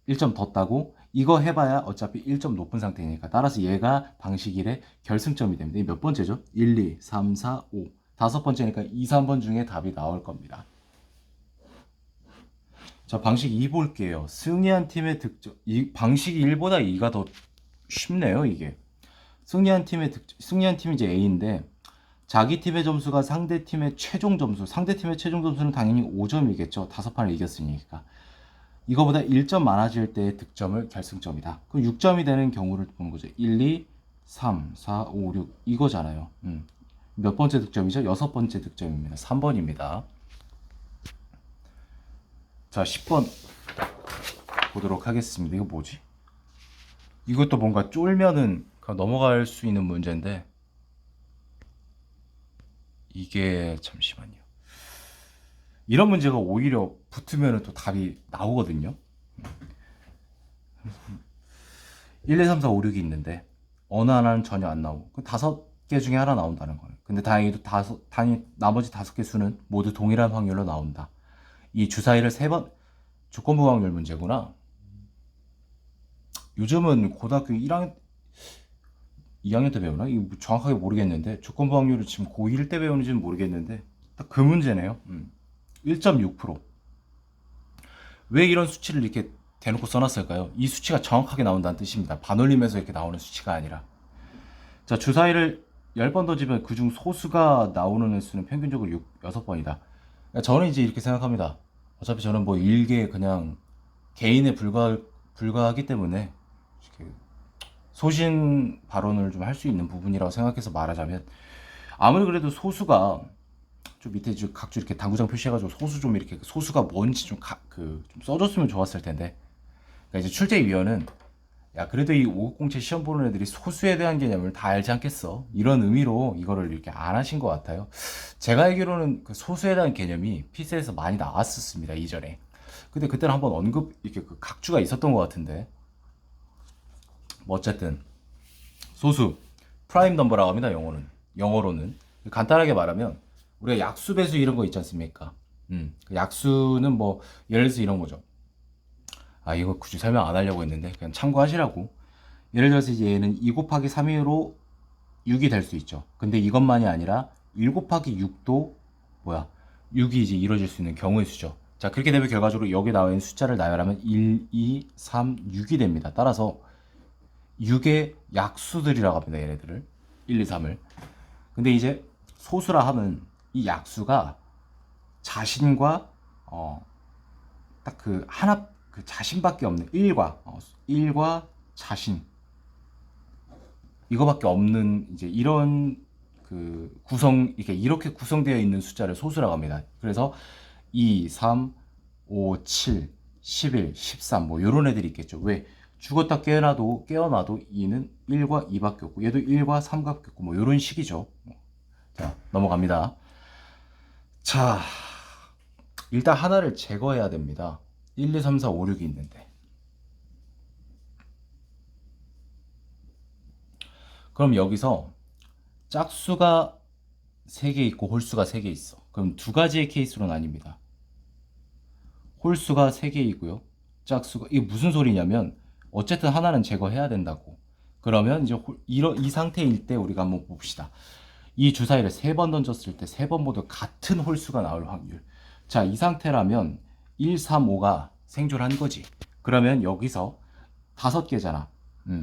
1점 더 따고 이거 해봐야 어차피 1점 높은 상태니까 따라서 얘가 방식 1의 결승점이 됩니다. 이 몇 번째죠? 1, 2, 3, 4, 5 다섯 번째니까 2, 3번 중에 답이 나올 겁니다. 자, 방식 2 볼게요. 승리한 팀의 득점. 방식 1보다 2가 더 쉽네요, 이게. 승리한 팀이 이제 A인데 자기 팀의 점수가 상대 팀의 최종 점수. 상대 팀의 최종 점수는 당연히 5점이겠죠. 5판을 이겼으니까. 이거보다 1점 많아질 때의 득점을 결승점이다. 그럼 6점이 되는 경우를 보는 거죠. 1, 2, 3, 4, 5, 6 이거잖아요. 몇 번째 득점이죠? 여섯 번째 득점입니다. 3번입니다. 자, 10번 보도록 하겠습니다. 이거 뭐지? 이것도 뭔가 쫄면은 그냥 넘어갈 수 있는 문제인데 이게 잠시만요. 이런 문제가 오히려 붙으면 또 답이 나오거든요. 1, 2, 3, 4, 5, 6이 있는데 어느 하나는 전혀 안 나오고 그 5개 중에 하나 나온다는 거예요. 근데 다행히도 나머지 5개 수는 모두 동일한 확률로 나온다. 이 주사위를 3번 조건부 확률 문제구나. 요즘은 고등학교 1학년 2학년 때 배우나? 이거 정확하게 모르겠는데 조건부 확률을 지금 고1 때 배우는지는 모르겠는데 딱 그 문제네요. 1.6%. 왜 이런 수치를 이렇게 대놓고 써놨을까요? 이 수치가 정확하게 나온다는 뜻입니다. 반올림에서 이렇게 나오는 수치가 아니라. 자, 주사위를 10번 던지면 그중 소수가 나오는 횟수는 평균적으로 6번이다. 저는 이제 이렇게 생각합니다. 어차피 저는 뭐 일개 그냥 개인에 불과하기 때문에 소신 발언을 좀 할 수 있는 부분이라고 생각해서 말하자면 아무리 그래도 소수가 좀 밑에 각주 이렇게 당구장 표시해가지고 소수 좀 이렇게 소수가 뭔지 좀 써줬으면 좋았을 텐데. 그러니까 이제 출제위원은 야 그래도 이 590채 시험 보는 애들이 소수에 대한 개념을 다 알지 않겠어? 이런 의미로 이거를 이렇게 안 하신 것 같아요. 제가 알기로는 그 소수에 대한 개념이 피스에서 많이 나왔었습니다 이전에. 근데 그때는 한번 이렇게 그 각주가 있었던 것 같은데. 뭐 어쨌든 소수 프라임 넘버라고 합니다. 영어로는 간단하게 말하면 우리가 약수 배수 이런 거 있지 않습니까? 그 약수는 뭐 예를 들어서 이런 거죠. 아 이거 굳이 설명 안 하려고 했는데 그냥 참고하시라고. 예를 들어서 이제 얘는 2 곱하기 3으로 6이 될 수 있죠. 근데 이것만이 아니라 1 곱하기 6도 6이 이제 이루어질 수 있는 경우의 수죠. 자 그렇게 되면 결과적으로 여기 나와 있는 숫자를 나열하면 1, 2, 3, 6이 됩니다. 따라서 6의 약수들이라고 합니다. 얘네들을 1, 2, 3을. 근데 이제 소수라 함은 이 약수가 자신과 딱 그 하나 그 자신밖에 없는 1과 자신 이거밖에 없는 이제 이런 그 이렇게 구성되어 있는 숫자를 소수라고 합니다. 그래서 2, 3, 5, 7, 11, 13 뭐 이런 애들이 있겠죠. 왜? 죽었다 깨어나도 2는 1과 2밖에 없고 얘도 1과 3밖에 없고 뭐 이런 식이죠. 자 넘어갑니다. 자 일단 하나를 제거해야 됩니다. 1, 2, 3, 4, 5, 6이 있는데 그럼 여기서 짝수가 3개 있고 홀수가 3개 있어. 그럼 두 가지의 케이스로 나뉩니다. 홀수가 3개이고요. 짝수가 이게 무슨 소리냐면 어쨌든 하나는 제거해야 된다고. 그러면 이제 이 상태일 때 우리가 한번 봅시다. 이 주사위를 3번 던졌을 때 3번 모두 같은 홀수가 나올 확률. 자, 이 상태라면 1, 3, 5가 생존한 거지. 그러면 여기서 5개잖아.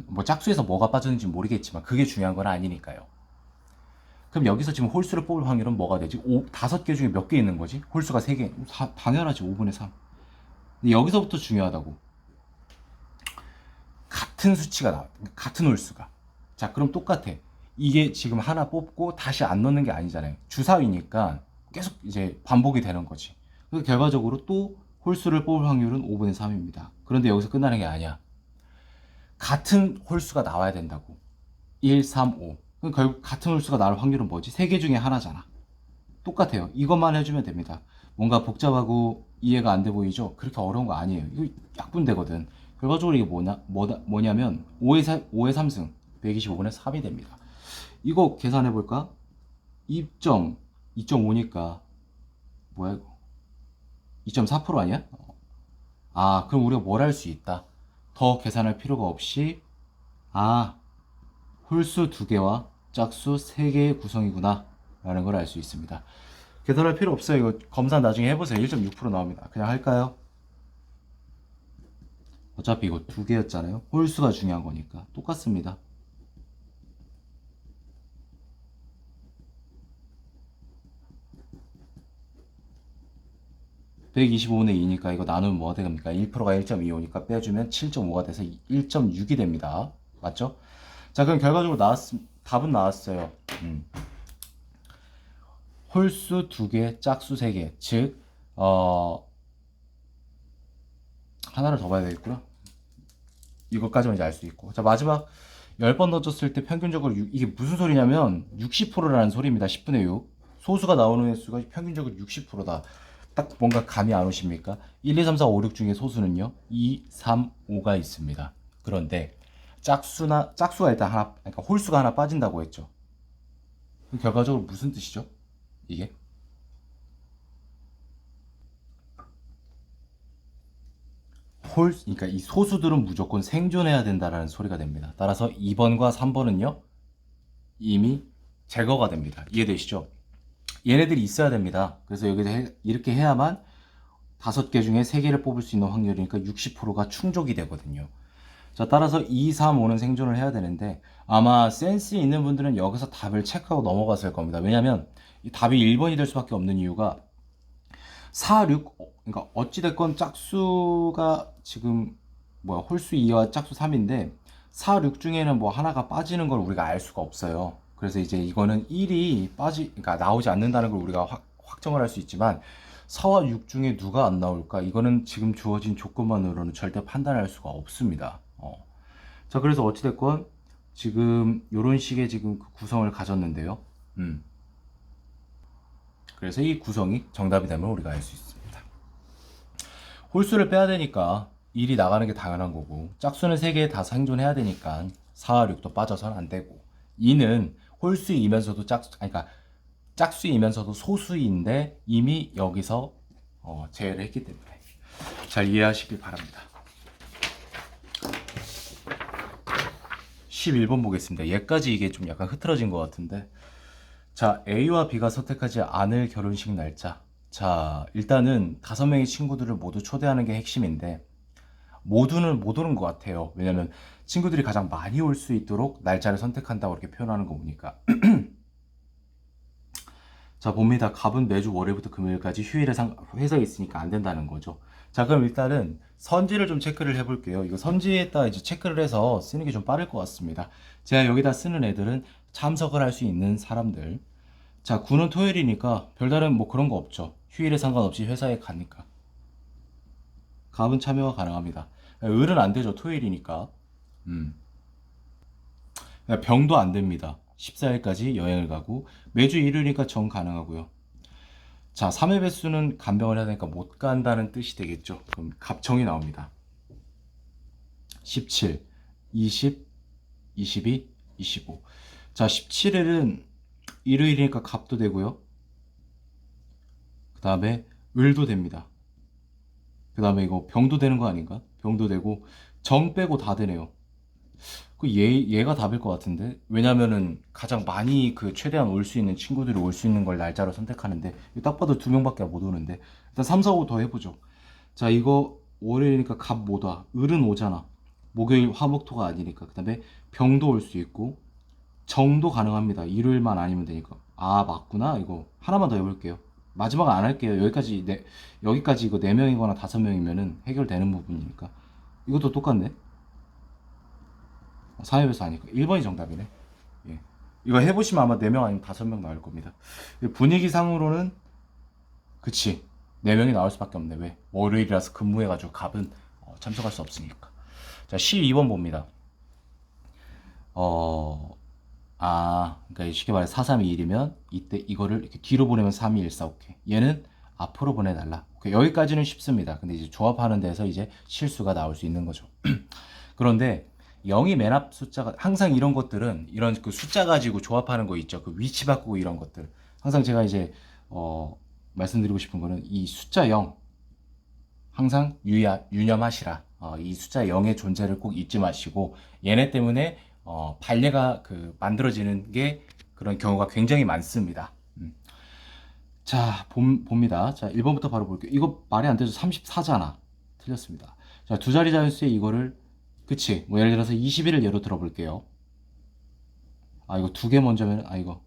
뭐 짝수에서 뭐가 빠졌는지 모르겠지만 그게 중요한 건 아니니까요. 그럼 여기서 지금 홀수를 뽑을 확률은 뭐가 되지? 5개 중에 몇 개 있는 거지? 홀수가 3개. 당연하지. 5분의 3. 근데 여기서부터 중요하다고. 같은 수치가 나와. 같은 홀수가. 자, 그럼 똑같아. 이게 지금 하나 뽑고 다시 안 넣는 게 아니잖아요. 주사위니까 계속 이제 반복이 되는 거지. 그래서 결과적으로 또 홀수를 뽑을 확률은 5분의 3입니다. 그런데 여기서 끝나는 게 아니야. 같은 홀수가 나와야 된다고. 1, 3, 5. 그럼 결국 같은 홀수가 나올 확률은 뭐지? 3개 중에 하나잖아. 똑같아요. 이것만 해주면 됩니다. 뭔가 복잡하고 이해가 안 돼 보이죠? 그렇게 어려운 거 아니에요. 이거 약분되거든. 결과적으로 이게 뭐냐면 5의 3승 125분의 3이 됩니다. 이거 계산해 볼까? 2.5니까 뭐야 이거? 2.4% 아니야? 아 그럼 우리가 뭘 할 수 있다. 더 계산할 필요가 없이 홀수 2개와 짝수 3개의 구성이구나 라는 걸 알 수 있습니다. 계산할 필요 없어요. 이거 검사 나중에 해보세요. 1.6% 나옵니다. 그냥 할까요? 어차피 이거 2개였잖아요. 홀수가 중요한 거니까 똑같습니다. (125분의 2니까) 이거 나누면 뭐가 됩니까? 1%가 1.25니까 빼주면 7.5가 돼서 1.6이 됩니다. 맞죠? 자, 그럼 결과적으로 답은 나왔어요. 홀수 2개, 짝수 3개. 즉, 하나를 더 봐야 되겠구나. 이것까지만 이제 알 수 있고. 자, 마지막 10번 던졌을 때 평균적으로 이게 무슨 소리냐면 60%라는 소리입니다. 10분의 6. 소수가 나오는 횟수가 평균적으로 60%다. 딱 뭔가 감이 안 오십니까? 1, 2, 3, 4, 5, 6 중에 소수는요. 2, 3, 5가 있습니다. 그런데 짝수가 일단 하나, 그러니까 홀수가 하나 빠진다고 했죠. 결과적으로 무슨 뜻이죠? 이게? 그러니까 이 소수들은 무조건 생존해야 된다라는 소리가 됩니다. 따라서 2번과 3번은요, 이미 제거가 됩니다. 이해되시죠? 얘네들이 있어야 됩니다. 그래서 여기서 이렇게 해야만 5개 중에 3개를 뽑을 수 있는 확률이니까 60%가 충족이 되거든요. 자, 따라서 2, 3, 5는 생존을 해야 되는데 아마 센스 있는 분들은 여기서 답을 체크하고 넘어갔을 겁니다. 왜냐면 이 답이 1번이 될 수밖에 없는 이유가 4, 6, 그러니까 어찌됐건 짝수가 지금 홀수 2와 짝수 3인데 4, 6 중에는 뭐 하나가 빠지는 걸 우리가 알 수가 없어요. 그래서 이제 이거는 1이 그러니까 나오지 않는다는 걸 우리가 확정을 할 수 있지만 4와 6 중에 누가 안 나올까? 이거는 지금 주어진 조건만으로는 절대 판단할 수가 없습니다. 자, 그래서 어찌됐건 지금 이런 식의 지금 그 구성을 가졌는데요. 그래서 이 구성이 정답이 되면 우리가 알 수 있습니다. 홀수를 빼야 되니까 1이 나가는 게 당연한 거고, 짝수는 3개 다 생존해야 되니까 4와 6도 빠져서는 안 되고, 2는 홀수이면서도 그러니까 짝수이면서도 소수인데 이미 여기서 제외를 했기 때문에 잘 이해하시길 바랍니다. 11번 보겠습니다. 얘까지 이게 좀 약간 흐트러진 것 같은데, 자, A와 B가 선택하지 않을 결혼식 날짜. 자, 일단은 5명의 친구들을 모두 초대하는 게 핵심인데 모두는 못 오는 것 같아요. 왜냐면 친구들이 가장 많이 올 수 있도록 날짜를 선택한다고 이렇게 표현하는 거 보니까 자, 봅니다. 갑은 매주 월요일부터 금요일까지 휴일에 회사에 있으니까 안 된다는 거죠. 자, 그럼 일단은 선지를 좀 체크를 해볼게요. 이거 선지에다 이제 체크를 해서 쓰는 게 좀 빠를 것 같습니다. 제가 여기다 쓰는 애들은 참석을 할 수 있는 사람들. 자, 9는 토요일이니까 별다른 뭐 그런 거 없죠. 휴일에 상관없이 회사에 가니까. 갑은 참여가 가능합니다. 을은 안 되죠. 토요일이니까. 병도 안 됩니다. 14일까지 여행을 가고 매주 일요일이니까 정 가능하고요. 자, 3회 배수는 간병을 해야 되니까 못 간다는 뜻이 되겠죠. 그럼 갑청이 나옵니다. 17, 20, 22, 25. 자, 17일은 일요일이니까 갑도 되고요. 그 다음에 을도 됩니다. 그 다음에 이거 병도 되는 거 아닌가? 병도 되고 정 빼고 다 되네요. 얘가 답일 것 같은데. 왜냐면은 가장 많이 최대한 올 수 있는 친구들이 올 수 있는 걸 날짜로 선택하는데 딱 봐도 2명밖에 못 오는데 일단 3, 4, 5 더 해보죠. 자, 이거 월요일이니까 갑 못 와. 을은 오잖아. 목요일 화목토가 아니니까. 그 다음에 병도 올 수 있고 정도 가능합니다. 일요일만 아니면 되니까. 아, 맞구나. 이거 하나만 더 해볼게요. 마지막 안 할게요. 여기까지 이거 4명이거나 5명이면은 해결되는 부분이니까. 이것도 똑같네. 4회에서 하니까 1번이 정답이네. 예. 이거 해보시면 아마 4명 아니면 5명 나올 겁니다. 분위기상으로는 그치, 4명이 나올 수밖에 없네. 왜? 월요일이라서 근무해가지고 갑은 참석할 수 없으니까. 자, 12번 봅니다. 그러니까 쉽게 말해 4, 3, 2, 1이면 이때 이거를 이렇게 뒤로 보내면 3, 2, 1, 4, 오케이. 얘는 앞으로 보내달라. 오케이. 여기까지는 쉽습니다. 근데 이제 조합하는 데서 이제 실수가 나올 수 있는 거죠. 그런데 0이 맨 앞 숫자가 항상 이런 것들은 이런 숫자 가지고 조합하는 거 있죠. 위치 바꾸고 이런 것들. 항상 제가 이제 말씀드리고 싶은 거는 이 숫자 0 항상 유념하시라. 이 숫자 0의 존재를 꼭 잊지 마시고 얘네 때문에 발레가 만들어지는 게 그런 경우가 굉장히 많습니다. 자, 봅니다. 자, 1번부터 바로 볼게요. 이거 말이 안 되죠. 34잖아. 틀렸습니다. 자, 두 자리 자연수에 이거를 그치? 뭐 예를 들어서 21을 예로 들어볼게요. 이거 2개 먼저면 이거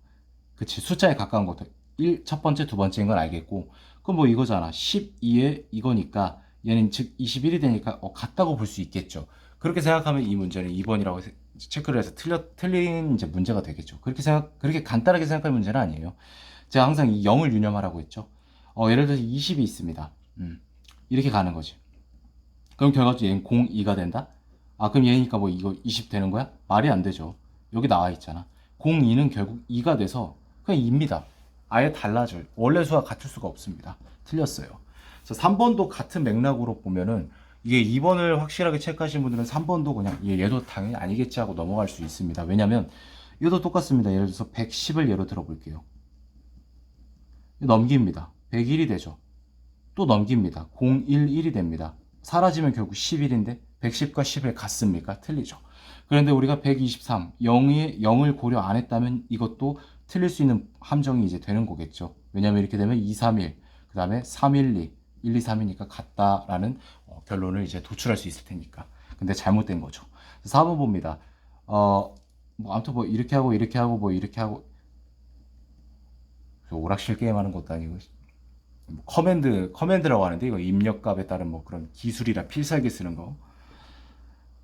그치? 숫자에 가까운 것들 첫 번째, 두 번째인 건 알겠고 그럼 뭐 이거잖아. 12에 이거니까 얘는 즉 21이 되니까 같다고 볼 수 있겠죠. 그렇게 생각하면 이 문제는 2번이라고 체크를 해서 틀린 이제 문제가 되겠죠. 그렇게 간단하게 생각할 문제는 아니에요. 제가 항상 이 0을 유념하라고 했죠. 예를 들어서 20이 있습니다. 이렇게 가는 거지. 그럼 결과적으로 얘는 0, 2가 된다? 그럼 얘니까 뭐 이거 20 되는 거야? 말이 안 되죠. 여기 나와 있잖아. 0, 2는 결국 2가 돼서 그냥 2입니다. 아예 달라질. 원래 수와 같을 수가 없습니다. 틀렸어요. 그래서 3번도 같은 맥락으로 보면은 이게 2번을 확실하게 체크하시는 분들은 3번도 그냥 얘도 당연히 아니겠지 하고 넘어갈 수 있습니다. 왜냐면 이것도 똑같습니다. 예를 들어서 110을 예로 들어볼게요. 넘깁니다. 101이 되죠. 또 넘깁니다. 011이 됩니다. 사라지면 결국 11인데 110과 11 같습니까? 틀리죠. 그런데 우리가 123, 0을 고려 안 했다면 이것도 틀릴 수 있는 함정이 이제 되는 거겠죠. 왜냐면 이렇게 되면 2, 3, 1, 그 다음에 3, 1, 2, 1, 2, 3이니까 같다라는 결론을 이제 도출할 수 있을 테니까. 근데 잘못된 거죠. 4번 봅니다. 아무튼 뭐 이렇게 하고 이렇게 하고 뭐 이렇게 하고 오락실 게임 하는 것도 아니고 커맨드라고 하는데 이거 입력값에 따른 뭐 그런 기술이라 필살기 쓰는 거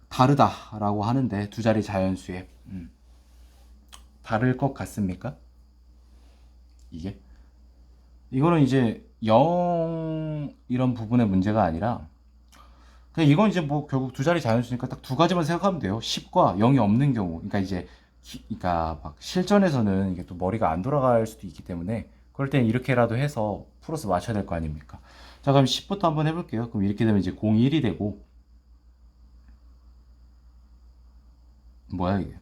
다르다라고 하는데 두 자리 자연수에 다를 것 같습니까? 이거는 이제 0 이런 부분의 문제가 아니라 그냥 이건 이제 뭐 결국 두 자리 자연수니까 딱 두 가지만 생각하면 돼요. 10과 0이 없는 경우. 그러니까 이제 그러니까 막 실전에서는 이게 또 머리가 안 돌아갈 수도 있기 때문에 그럴 땐 이렇게라도 해서 풀어서 맞춰야 될 거 아닙니까? 자, 그럼 10부터 한번 해볼게요. 그럼 이렇게 되면 이제 01이 되고 뭐야 이게?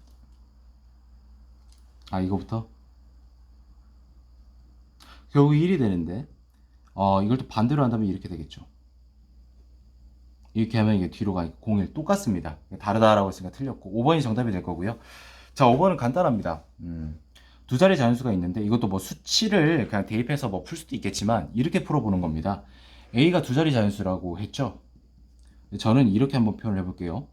이거부터 결국 1이 되는데 이걸 또 반대로 한다면 이렇게 되겠죠. 이렇게 하면 이게 뒤로 가니까 01 똑같습니다. 다르다라고 했으니까 틀렸고 5번이 정답이 될 거고요. 자, 5번은 간단합니다. 두 자리 자연수가 있는데 이것도 뭐 수치를 그냥 대입해서 뭐 풀 수도 있겠지만 이렇게 풀어보는 겁니다. A가 두 자리 자연수라고 했죠. 저는 이렇게 한번 표현을 해볼게요.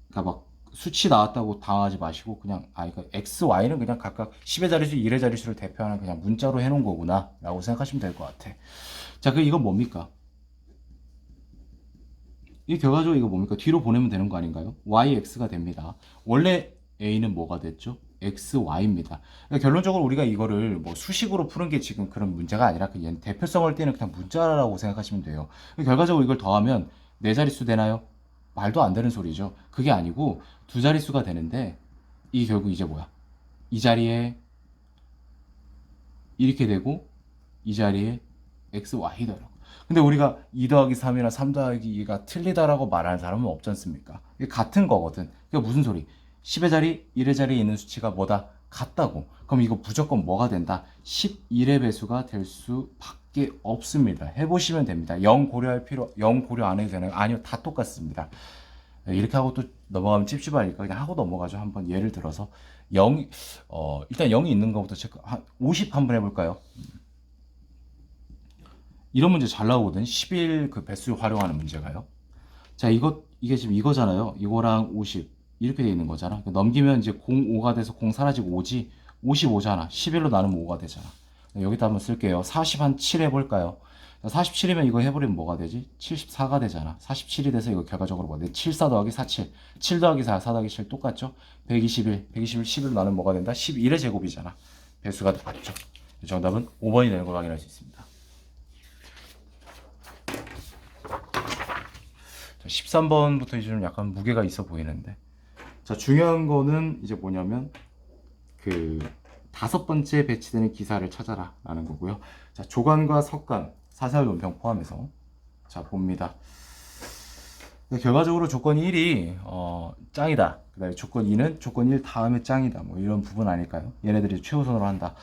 그러니까 막 수치 나왔다고 당하지 마시고 그냥 그러니까 X, Y는 그냥 각각 10의 자릿수, 1의 자릿수를 대표하는 그냥 문자로 해놓은 거구나 라고 생각하시면 될 것 같아. 자, 그럼 이건 뭡니까? 이 결과적으로 이거 뭡니까? 뒤로 보내면 되는 거 아닌가요? YX가 됩니다. 원래 A는 뭐가 됐죠? XY입니다. 그러니까 결론적으로 우리가 이거를 뭐 수식으로 푸는 게 지금 그런 문제가 아니라 그냥 대표성을 띠는 그냥 문자라고 생각하시면 돼요. 결과적으로 이걸 더하면 네 자릿수 되나요? 말도 안 되는 소리죠. 그게 아니고 두 자릿수가 되는데 이 결국 이제 뭐야? 이 자리에 이렇게 되고 이 자리에 XY더라고. 근데 우리가 2 더하기 3이나 3 더하기 2가 틀리다라고 말하는 사람은 없지 않습니까? 이게 같은 거거든. 그게 무슨 소리? 10의 자리, 1의 자리에 있는 수치가 뭐다? 같다고. 그럼 이거 무조건 뭐가 된다? 11의 배수가 될 수밖에 없습니다. 해보시면 됩니다. 0 고려 안 해도 되나요? 아니요, 다 똑같습니다. 이렇게 하고 또 넘어가면 찝찝하니까 그냥 하고 넘어가죠. 한번 예를 들어서 일단 0이 있는 것부터 체크. 50 한번 해볼까요? 이런 문제 잘 나오거든. 11 그 배수 활용하는 문제가요. 자, 이게 지금 이거잖아요. 이거랑 50 이렇게 돼 있는 거잖아. 넘기면 이제 05가 돼서 0 사라지고 5지. 55잖아. 11로 나누면 5가 되잖아. 여기다 한번 쓸게요. 40 한 7 해볼까요? 47이면 이거 해버리면 뭐가 되지? 74가 되잖아. 47이 돼서 이거 결과적으로 뭐 74 더하기 47, 7 더하기 4, 4 더하기 7 똑같죠? 121, 11로 나누면 뭐가 된다? 11의 제곱이잖아. 배수가 맞죠? 정답은 5번이 되는 걸 확인할 수 있습니다. 13번부터 이제 좀 약간 무게가 있어 보이는데. 자, 중요한 거는 이제 뭐냐면 그 5번째 배치되는 기사를 찾아라 라는 거고요. 자, 조관과 석관, 사설 논평 포함해서 자 봅니다. 결과적으로 조건 1이 짱이다. 그 다음에 조건 2는 조건 1 다음에 짱이다. 뭐 이런 부분 아닐까요? 얘네들이 최우선으로 한다.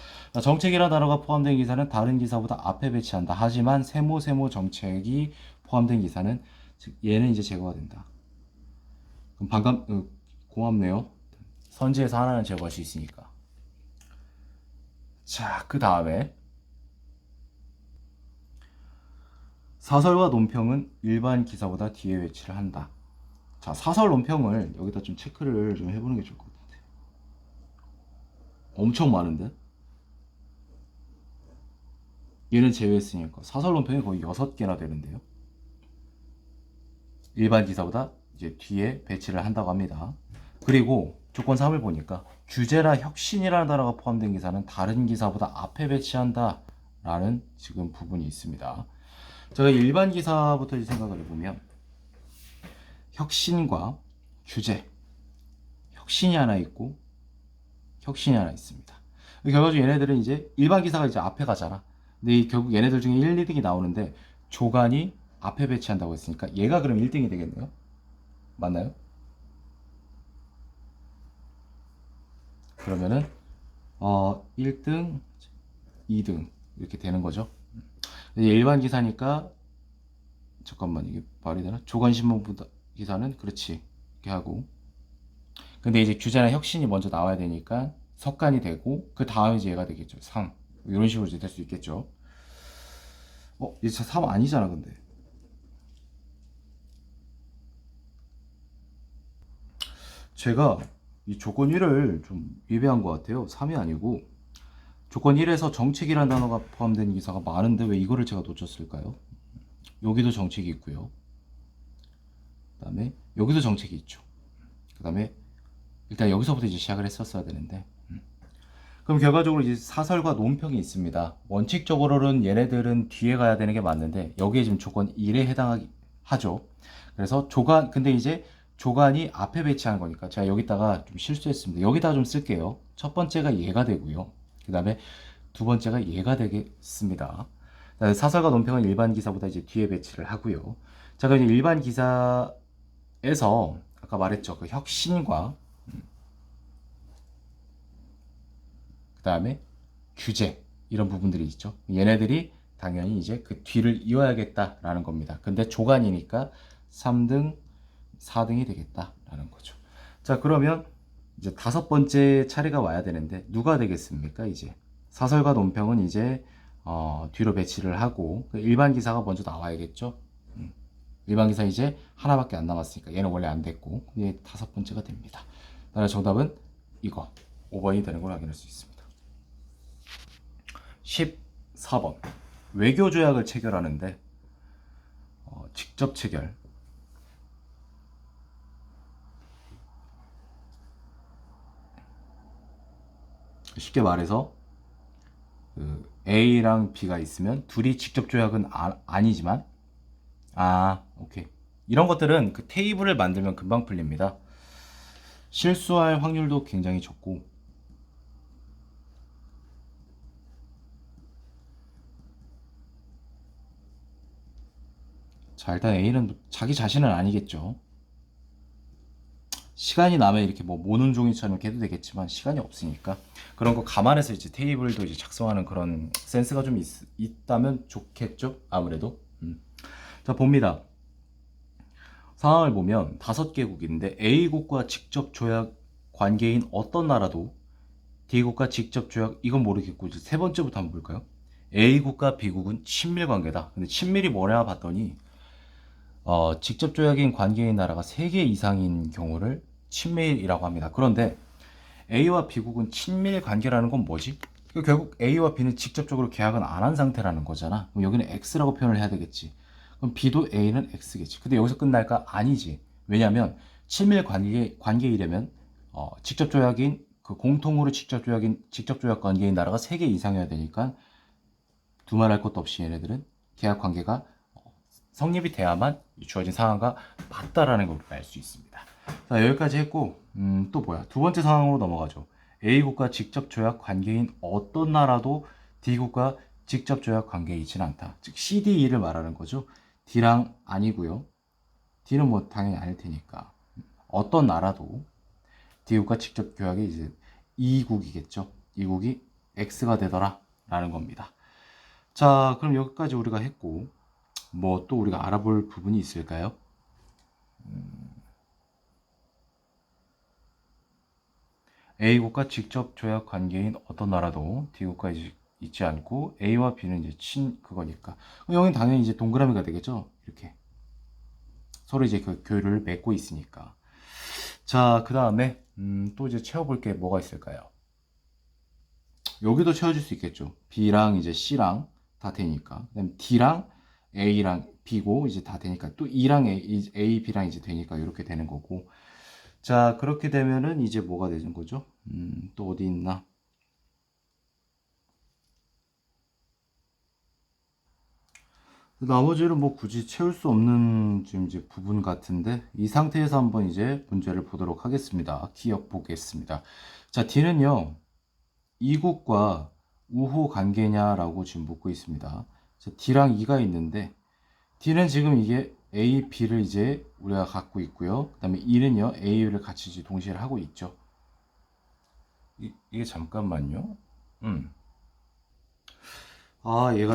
정책이라는 단어가 포함된 기사는 다른 기사보다 앞에 배치한다. 하지만 세모 정책이 포함된 기사는 즉 얘는 이제 제거가 된다. 그럼 고맙네요. 선지에서 하나는 제거할 수 있으니까. 자, 그 다음에 사설과 논평은 일반 기사보다 뒤에 배치를 한다. 자, 사설 논평을 여기다 좀 체크를 좀 해보는 게 좋을 것 같아. 엄청 많은데? 얘는 제외했으니까 사설 논평이 거의 6개나 되는데요. 일반 기사보다 이제 뒤에 배치를 한다고 합니다. 그리고 조건 3을 보니까 규제나 혁신이라는 단어가 포함된 기사는 다른 기사보다 앞에 배치한다 라는 지금 부분이 있습니다. 제가 일반 기사부터 생각을 해보면 혁신과 규제, 혁신이 하나 있고 혁신이 하나 있습니다. 결과적으로 얘네들은 이제 일반 기사가 이제 앞에 가잖아. 근데 결국 얘네들 중에 1, 2등이 나오는데 조간이 앞에 배치한다고 했으니까 얘가 그럼 1등이 되겠네요. 맞나요? 그러면은 1등, 2등 이렇게 되는 거죠. 일반 기사니까 잠깐만 이게 말이 되나? 조간신문보다 기사는 그렇지 이렇게 하고 근데 이제 규제나 혁신이 먼저 나와야 되니까 석간이 되고 그 다음에 이제 얘가 되겠죠. 3 이런 식으로 이제 될 수 있겠죠. 이제 3 아니잖아 근데 제가 이 조건 1을 좀 위배한 것 같아요. 3이 아니고 조건 1에서 정책이라는 단어가 포함된 기사가 많은데 왜 이거를 제가 놓쳤을까요? 여기도 정책이 있고요. 그 다음에 여기도 정책이 있죠. 그 다음에 일단 여기서부터 이제 시작을 했었어야 되는데 그럼 결과적으로 이제 사설과 논평이 있습니다. 원칙적으로는 얘네들은 뒤에 가야 되는 게 맞는데 여기에 지금 조건 1에 해당하죠. 그래서 조간 근데 이제 조간이 앞에 배치한 거니까 제가 여기다가 좀 실수했습니다. 여기다가 좀 쓸게요. 첫 번째가 얘가 되고요. 그 다음에 두 번째가 얘가 되겠습니다. 사설과 논평은 일반 기사보다 이제 뒤에 배치를 하고요. 자, 그럼 이제 일반 기사에서 아까 말했죠. 그 혁신과 그 다음에 규제 이런 부분들이 있죠. 얘네들이 당연히 이제 그 뒤를 이어야겠다라는 겁니다. 근데 조간이니까 3등, 4등이 되겠다라는 거죠. 자, 그러면 이제 다섯 번째 차례가 와야 되는데 누가 되겠습니까? 이제 사설과 논평은 이제 뒤로 배치를 하고 일반 기사가 먼저 나와야겠죠. 일반 기사 이제 하나밖에 안 남았으니까 얘는 원래 안 됐고 얘 다섯 번째가 됩니다. 따라서 정답은 이거 5번이 되는 걸 확인할 수 있습니다. 14번 외교 조약을 체결하는데 직접 체결 쉽게 말해서 그 A랑 B가 있으면 둘이 직접 조약은 아니지만 오케이 이런 것들은 그 테이블을 만들면 금방 풀립니다. 실수할 확률도 굉장히 적고 자 일단 A는 자기 자신은 아니겠죠. 시간이 나면 이렇게 뭐 모는 종이처럼 이렇게 해도 되겠지만 시간이 없으니까 그런 거 감안해서 이제 테이블도 이제 작성하는 그런 센스가 좀 있다면 좋겠죠 아무래도. 자 봅니다. 상황을 보면 5개국인데 A국과 직접 조약 관계인 어떤 나라도 D국과 직접 조약 이건 모르겠고 이제 세 번째부터 한번 볼까요? A국과 B국은 친밀 관계다. 근데 친밀이 뭐냐 봤더니 직접 조약인 관계인 나라가 3개 이상인 경우를 친밀이라고 합니다. 그런데 A와 B국은 친밀 관계라는 건 뭐지? 결국 A와 B는 직접적으로 계약은 안 한 상태라는 거잖아. 그럼 여기는 X라고 표현을 해야 되겠지. 그럼 B도 A는 X겠지. 근데 여기서 끝날까? 아니지. 왜냐면 친밀 관계이려면 직접 조약인 그 공통으로 직접 조약 관계인 나라가 3개 이상이어야 되니까 두말할 것도 없이 얘네들은 계약 관계가 성립이 돼야만 주어진 상황과 맞다라는 걸 알 수 있습니다. 자, 여기까지 했고 또 뭐야? 두 번째 상황으로 넘어가죠. A국과 직접 조약 관계인 어떤 나라도 D국과 직접 조약 관계에 있지는 않다. 즉 CDE를 말하는 거죠. D랑 아니고요. D는 뭐 당연히 아닐 테니까 어떤 나라도 D국과 직접 조약이 이제 E국이겠죠. E국이 X가 되더라 라는 겁니다. 자, 그럼 여기까지 우리가 했고 뭐 또 우리가 알아볼 부분이 있을까요? A국과 직접 조약 관계인 어떤 나라도 D국과 있지 않고 A와 B는 이제 그거니까 여기는 당연히 이제 동그라미가 되겠죠. 이렇게 서로 이제 그 교류를 맺고 있으니까. 자, 그 다음에 또 이제 채워볼 게 뭐가 있을까요? 여기도 채워줄 수 있겠죠. B랑 이제 C랑 다 되니까. 그다음 D랑 A랑 B고 이제 다 되니까 또 E랑 A, B랑 이제 되니까 이렇게 되는 거고. 자, 그렇게 되면은 이제 뭐가 되는 거죠? 또 어디 있나? 나머지는 뭐 굳이 채울 수 없는 지금 이제 부분 같은데 이 상태에서 한번 이제 문제를 보도록 하겠습니다. 기억 보겠습니다. 자, D는요. 이국과 우호 관계냐라고 지금 묻고 있습니다. 자, D랑 E가 있는데 D는 지금 이게 A, B를 이제 우리가 갖고 있고요. 그 다음에 E는요, A를 같이 이제 동시에 하고 있죠. 이게 잠깐만요.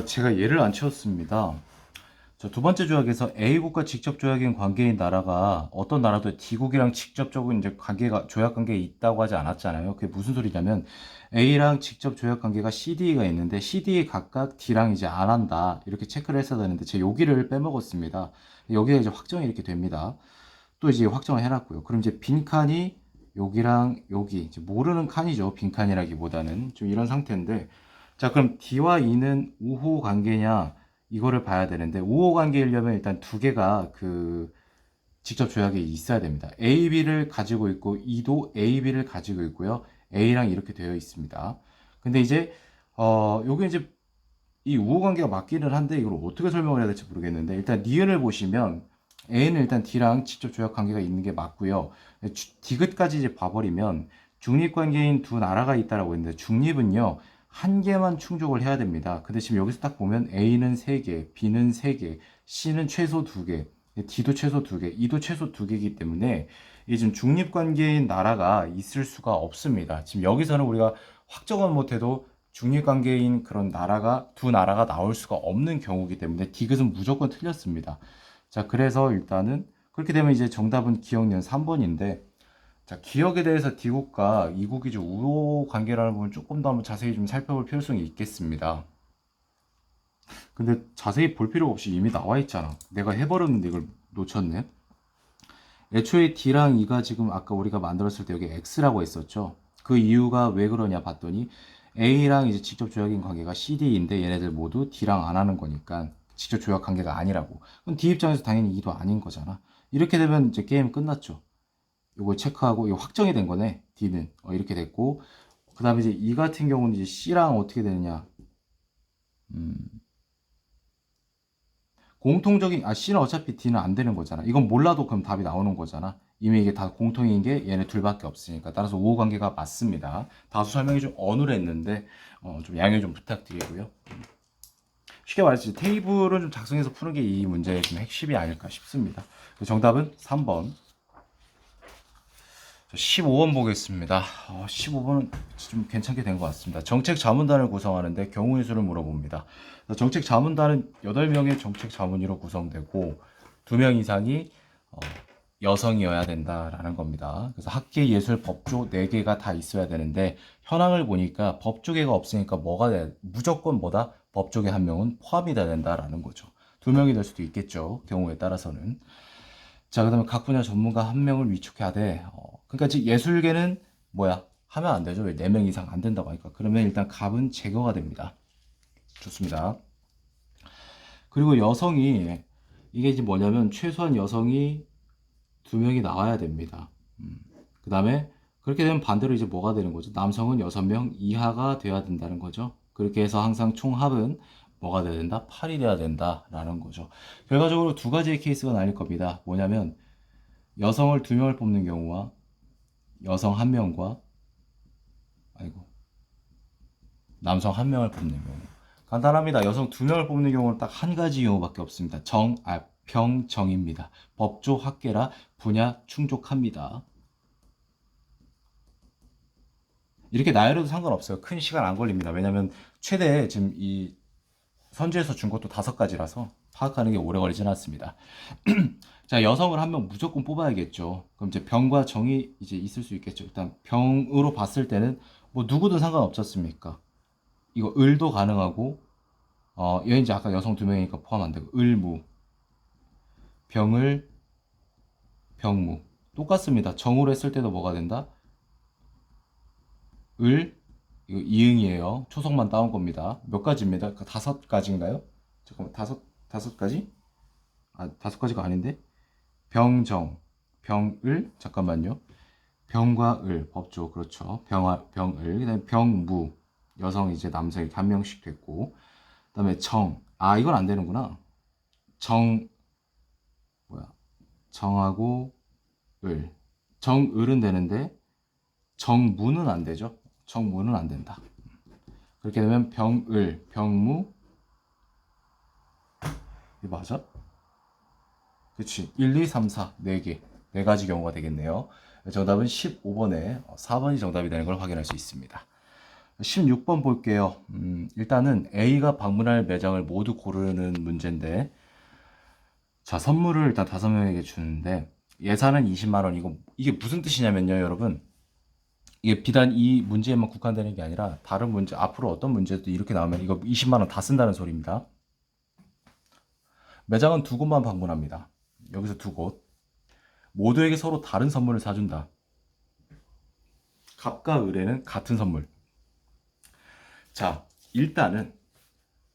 제가 얘를 안 채웠습니다. 자, 두 번째 조약에서 A국과 직접 조약인 관계인 나라가 어떤 나라도 D국이랑 직접적으로 이제 조약 관계에 있다고 하지 않았잖아요. 그게 무슨 소리냐면 A랑 직접 조약 관계가 CD가 있는데 CD 각각 D랑 이제 안 한다. 이렇게 체크를 했어야 되는데 제가 여기를 빼먹었습니다. 여기가 이제 확정이 이렇게 됩니다. 또 이제 확정을 해놨고요. 그럼 이제 빈 칸이 여기랑 여기 이제 모르는 칸이죠. 빈 칸이라기보다는 좀 이런 상태인데 자, 그럼 D와 E는 우호 관계냐? 이거를 봐야 되는데 우호 관계이려면 일단 두 개가 그 직접 조약이 있어야 됩니다. AB를 가지고 있고 E도 AB를 가지고 있고요. A랑 이렇게 되어 있습니다. 근데 이제 요게 이제 이 우호 관계가 맞기는 한데 이걸 어떻게 설명을 해야 될지 모르겠는데 일단 니은을 보시면 A는 일단 D랑 직접 조약 관계가 있는 게 맞고요. D끝까지 이제 봐버리면 중립 관계인 두 나라가 있다라고 했는데 중립은요. 한 개만 충족을 해야 됩니다. 근데 지금 여기서 딱 보면 A는 3개, B는 3개, C는 최소 2개, D도 최소 2개, E도 최소 2개이기 때문에 이 지금 중립 관계인 나라가 있을 수가 없습니다. 지금 여기서는 우리가 확정은 못해도 중립 관계인 그런 나라가 두 나라가 나올 수가 없는 경우이기 때문에 디귿은 무조건 틀렸습니다. 자, 그래서 일단은 그렇게 되면 이제 정답은 기억년 3번인데 자, 기억에 대해서 D국과 E국이 좀 우호 관계라는 부분 조금 더 한번 자세히 좀 살펴볼 필요성이 있겠습니다. 근데 자세히 볼 필요 없이 이미 나와 있잖아. 내가 해버렸는데 이걸 놓쳤네. 애초에 D랑 E가 지금 아까 우리가 만들었을 때 여기 X라고 했었죠. 그 이유가 왜 그러냐 봤더니 A랑 이제 직접 조약인 관계가 CD인데 얘네들 모두 D랑 안 하는 거니까 직접 조약 관계가 아니라고. 그럼 D 입장에서 당연히 E도 아닌 거잖아. 이렇게 되면 이제 게임 끝났죠. 이거 체크하고 이거 확정이 된 거네. D는 이렇게 됐고 그 다음에 이제 E 같은 경우는 이제 C랑 어떻게 되느냐. 음, 공통적인 C는 어차피 D는 안 되는 거잖아. 이건 몰라도 그럼 답이 나오는 거잖아. 이미 이게 다 공통인 게 얘네 둘밖에 없으니까 따라서 우호 관계가 맞습니다. 다수 설명이 좀 어눌했는데 좀 양해 좀 부탁드리고요. 쉽게 말해서 테이블을 좀 작성해서 푸는 게 이 문제의 좀 핵심이 아닐까 싶습니다. 정답은 3번. 15번 보겠습니다. 15번은 좀 괜찮게 된 것 같습니다. 정책 자문단을 구성하는데 경우의 수를 물어봅니다. 정책 자문단은 8명의 정책 자문위로 구성되고 2명 이상이 여성이어야 된다라는 겁니다. 그래서 학계, 예술, 법조 4개가 다 있어야 되는데 현황을 보니까 법조계가 없으니까 무조건 뭐다? 법조계 1명은 포함이 돼야 된다라는 거죠. 2명이 될 수도 있겠죠. 경우에 따라서는. 자, 그 다음에 각 분야 전문가 1명을 위촉해야 돼. 그러니까 즉 예술계는 뭐야? 하면 안 되죠. 왜 4명 이상 안 된다고 하니까. 그러면 일단 갑은 제거가 됩니다. 좋습니다. 그리고 여성이 이게 이제 뭐냐면 최소한 여성이 2명이 나와야 됩니다. 그 다음에 그렇게 되면 반대로 이제 뭐가 되는 거죠? 남성은 6명 이하가 돼야 된다는 거죠. 그렇게 해서 항상 총합은 뭐가 돼야 된다? 8이 돼야 된다라는 거죠. 결과적으로 두 가지의 케이스가 나뉠 겁니다. 뭐냐면 여성을 2명을 뽑는 경우와 여성 1명과 남성 1명을 뽑는 경우. 간단합니다. 여성 2명을 뽑는 경우는 딱 한 가지 경우밖에 없습니다. 병정입니다. 법조 학계라 분야 충족합니다. 이렇게 나열해도 상관없어요. 큰 시간 안 걸립니다. 왜냐면 최대 지금 이 선지에서 준 것도 5가지라서 파악하는 게 오래 걸리진 않습니다. 자, 여성을 1명 무조건 뽑아야겠죠. 그럼 이제 병과 정이 이제 있을 수 있겠죠. 일단 병으로 봤을 때는 뭐 누구든 상관없지 않습니까? 이거 을도 가능하고 얘 이제 아까 여성 2명이니까 포함 안 되고 을무, 병을, 병무 똑같습니다. 정으로 했을 때도 뭐가 된다? 을, 이거 이응이에요. 초성만 따온 겁니다. 몇 가지입니다. 5가지인가요? 잠깐만, 5, 다섯 가지? 아, 다섯 가지가 아닌데? 병정, 병을, 잠깐만요. 병과 을, 법조, 그렇죠. 병을, 그 다음에 병무, 여성 이제 남성 이렇게 한 명씩 됐고, 그 다음에 정, 아, 이건 안 되는구나. 정, 뭐야, 정하고 을. 정을은 되는데, 정무는 안 되죠. 정무는 안 된다. 그렇게 되면 병을, 병무, 이 맞아? 그치. 1, 2, 3, 4, 4개. 네 가지 경우가 되겠네요. 정답은 15번에 4번이 정답이 되는 걸 확인할 수 있습니다. 16번 볼게요. 일단은 A가 방문할 매장을 모두 고르는 문제인데, 자, 선물을 일단 5명에게 주는데, 예산은 20만 원이고, 이게 무슨 뜻이냐면요, 여러분. 이게 비단 이 문제에만 국한되는 게 아니라, 다른 문제, 앞으로 어떤 문제도 이렇게 나오면 이거 20만 원 다 쓴다는 소리입니다. 매장은 두 곳만 방문합니다. 여기서 두 곳. 모두에게 서로 다른 선물을 사준다. 갑과 을에는 같은 선물. 자, 일단은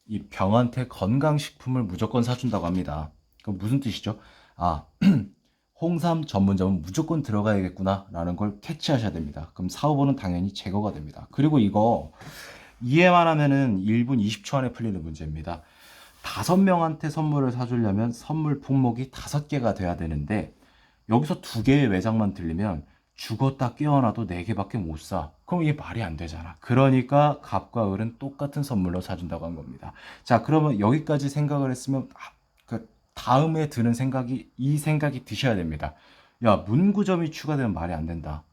이 병한테 건강식품을 무조건 사준다고 합니다. 그럼 무슨 뜻이죠? 아, 홍삼 전문점은 무조건 들어가야겠구나 라는 걸 캐치하셔야 됩니다. 그럼 4, 5번은 당연히 제거가 됩니다. 그리고 이거 이해만 하면은 1분 20초 안에 풀리는 문제입니다. 5명한테 선물을 사주려면 선물 품목이 5개가 돼야 되는데, 여기서 2개의 매장만 들리면 죽었다 깨어나도 4개밖에 못 사. 그럼 이게 말이 안 되잖아. 그러니까 갑과 을은 똑같은 선물로 사준다고 한 겁니다. 자, 그러면 여기까지 생각을 했으면 그 다음에 드는 생각이, 이 생각이 드셔야 됩니다. 야, 문구점이 추가되면 말이 안 된다.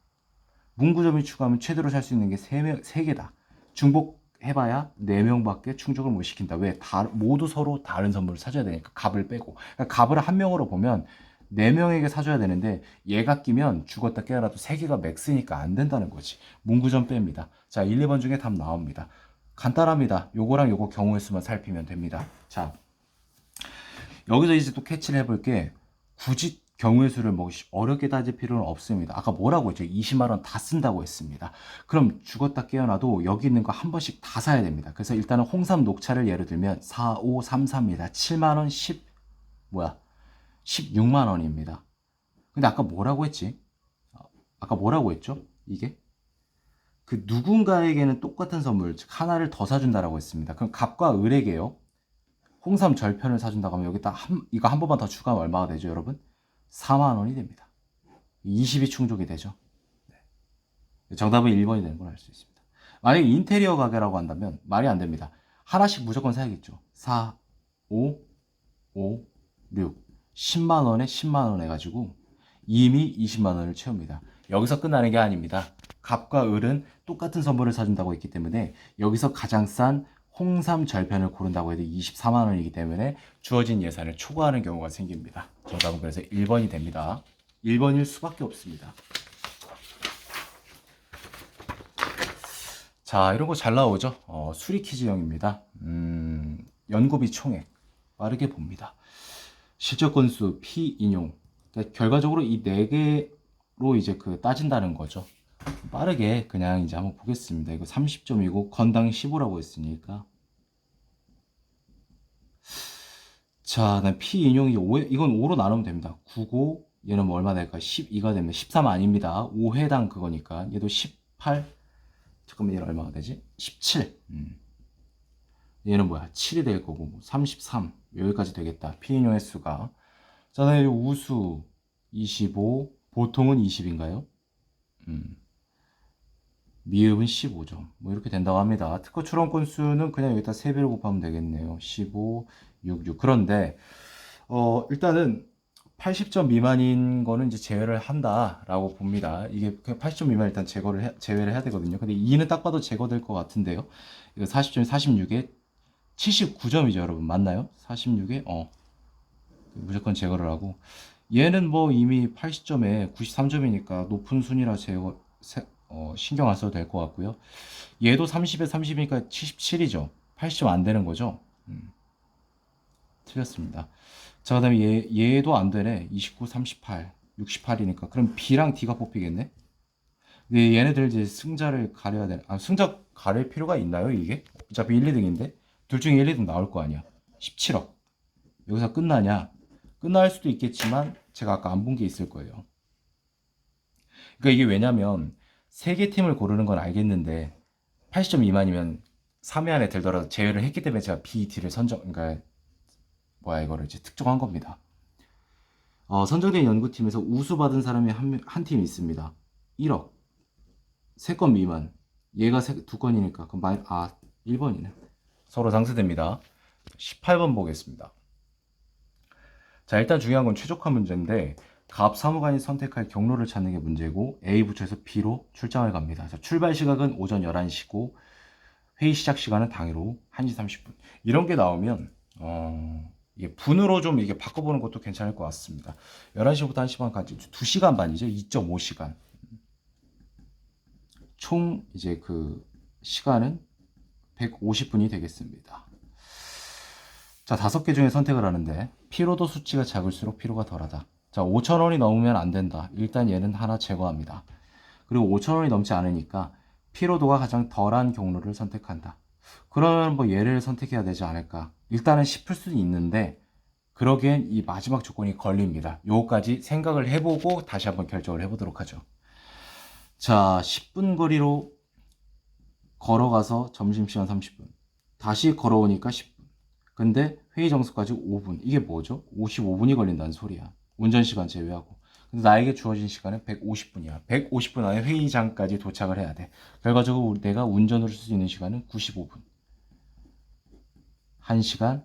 문구점이 추가하면 최대로 살 수 있는 게 3개다. 중복해봐야 4명밖에 충족을 못 시킨다. 왜? 모두 서로 다른 선물을 사줘야 되니까. 갑을 빼고. 그러니까 갑을 한 명으로 보면 4명에게 사줘야 되는데, 얘가 끼면 죽었다 깨어나도 3개가 맥스니까 안 된다는 거지. 문구점 뺍니다. 자, 1, 2번 중에 답 나옵니다. 간단합니다. 요거랑 요거 경우의 수만 살피면 됩니다. 자, 여기서 이제 또 캐치를 해볼 게, 굳이 경우의 수를 뭐 어렵게 따질 필요는 없습니다. 아까 뭐라고 했죠? 20만 원 다 쓴다고 했습니다. 그럼 죽었다 깨어나도 여기 있는 거 한 번씩 다 사야 됩니다. 그래서 일단은 홍삼 녹차를 예를 들면 4, 5, 3, 4입니다. 7만 원, 16만 원입니다. 근데 아까 뭐라고 했지? 아까 뭐라고 했죠? 이게? 그 누군가에게는 똑같은 선물, 즉 하나를 더 사준다라고 했습니다. 그럼 갑과 을에게요. 홍삼 절편을 사준다고 하면 여기다 이거 한 번만 더 추가하면 얼마가 되죠, 여러분? 4만 원이 됩니다. 20이 충족이 되죠. 네. 정답은 1번이 되는 걸 알 수 있습니다. 만약에 인테리어 가게라고 한다면 말이 안 됩니다. 하나씩 무조건 사야겠죠. 4, 5, 5, 6. 10만 원에 10만 원 해가지고 이미 20만 원을 채웁니다. 여기서 끝나는 게 아닙니다. 갑과 을은 똑같은 선물을 사준다고 했기 때문에 여기서 가장 싼 홍삼 절편을 고른다고 해도 24만 원이기 때문에 주어진 예산을 초과하는 경우가 생깁니다. 정답은 그래서 1번이 됩니다. 1번일 수밖에 없습니다. 자, 이런 거 잘 나오죠? 수리 퀴즈형입니다. 연고비 총액 빠르게 봅니다. 실적 건수, 피인용. 그러니까 결과적으로 이 4개로 이제 따진다는 거죠. 빠르게 그냥 이제 한번 보겠습니다. 이거 30점이고 건당 15라고 했으니까. 자, 난 피인용이 5, 이건 5로 나누면 됩니다. 9고 얘는 뭐 얼마 될까? 12가 되면 13 아닙니다. 5회당 그거니까. 얘도 18. 잠깐만, 얘는 얼마가 되지? 17. 얘는 뭐야? 7이 될 거고 33 여기까지 되겠다. 피인용 횟수가. 자, 다음에 우수 25, 보통은 20인가요? 미흡은 15점. 뭐 이렇게 된다고 합니다. 특허 출원 건수는 그냥 여기다 3배로 곱하면 되겠네요. 15, 6, 6. 그런데 일단은 80점 미만인 거는 이제 제외를 한다라고 봅니다. 이게 80점 미만 일단 제외를 해야 되거든요. 근데 2는 딱 봐도 제거될 것 같은데요. 이거 40점, 46에 79점이죠, 여러분. 맞나요? 46에 무조건 제거를 하고, 얘는 뭐 이미 80점에 93점이니까 높은 순위라 신경 안 써도 될 것 같고요. 얘도 30에 30이니까 77이죠. 80점 안 되는 거죠. 틀렸습니다. 자, 그 다음에 얘도 안 되네. 29, 38, 68이니까. 그럼 B랑 D가 뽑히겠네? 근데 얘네들 이제 승자를 가려야 되나? 승자 가릴 필요가 있나요, 이게? 어차피 1, 2등인데? 둘 중에 1, 2등 나올 거 아니야. 17억. 여기서 끝나냐? 끝날 수도 있겠지만 제가 아까 안 본 게 있을 거예요. 그러니까 이게 왜냐면 3개 팀을 고르는 건 알겠는데 80점 미만이면 3회 안에 들더라도 제외를 했기 때문에 제가 B, D를 그러니까 이거를 이제 특정한 겁니다. 선정된 연구팀에서 우수 받은 사람이 한 팀이 있습니다. 1억. 3건 미만. 얘가 2건이니까. 그럼 1번이네. 서로 상쇄됩니다. 18번 보겠습니다. 자, 일단 중요한 건 최적화 문제인데 갑 사무관이 선택할 경로를 찾는 게 문제고 A 부처에서 B로 출장을 갑니다. 자, 출발 시각은 오전 11시고 회의 시작 시간은 당일 오후 1시 30분. 이런 게 나오면 이게 분으로 좀 이게 바꿔보는 것도 괜찮을 것 같습니다. 11시부터 1시 반까지 2시간 반이죠. 2.5시간. 총 이제 그 시간은 150분이 되겠습니다. 자, 5개 중에 선택을 하는데 피로도 수치가 작을수록 피로가 덜하다. 자, 5,000원이 넘으면 안 된다. 일단 얘는 하나 제거합니다. 그리고 5,000원이 넘지 않으니까 피로도가 가장 덜한 경로를 선택한다. 그러면 뭐 얘를 선택해야 되지 않을까? 일단은 싶을 수는 있는데 그러기엔 이 마지막 조건이 걸립니다. 요거까지 생각을 해보고 다시 한번 결정을 해보도록 하죠. 자, 10분 거리로 걸어가서 점심시간 30분. 다시 걸어오니까 10분. 근데 회의 정수까지 5분. 이게 뭐죠? 55분이 걸린다는 소리야. 운전시간 제외하고. 근데 나에게 주어진 시간은 150분이야. 150분 안에 회의장까지 도착을 해야 돼. 결과적으로 내가 운전을 할 수 있는 시간은 95분. 1시간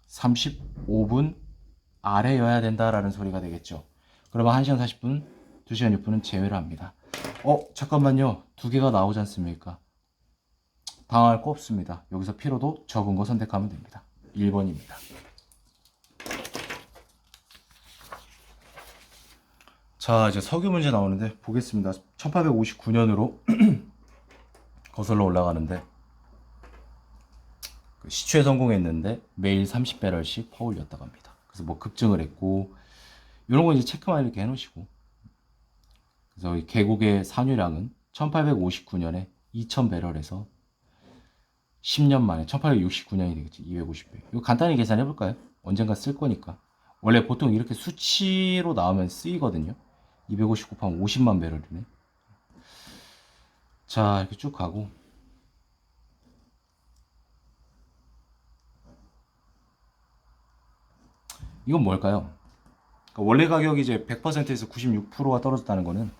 35분 아래여야 된다라는 소리가 되겠죠. 그러면 1시간 40분, 2시간 6분은 제외를 합니다. 잠깐만요. 2개가 나오지 않습니까? 당할 거 없습니다. 여기서 피로도 적은 거 선택하면 됩니다. 1번입니다. 자, 이제 석유 문제 나오는데 보겠습니다. 1859년으로 거슬러 올라가는데 시추에 성공했는데 매일 30배럴씩 퍼올렸다고 합니다. 그래서 뭐 급증을 했고 이런 거 이제 체크만 이렇게 해놓으시고, 그래서 이 계곡의 산유량은 1859년에 2000배럴에서 10년 만에 1869년이 되겠지. 250배. 이거 간단히 계산해 볼까요? 언젠가 쓸 거니까. 원래 보통 이렇게 수치로 나오면 쓰이거든요. 250 곱하면 50만 배럴이네. 자, 이렇게 쭉 가고 이건 뭘까요? 그러니까 원래 가격이 이제 100%에서 96%가 떨어졌다는 거는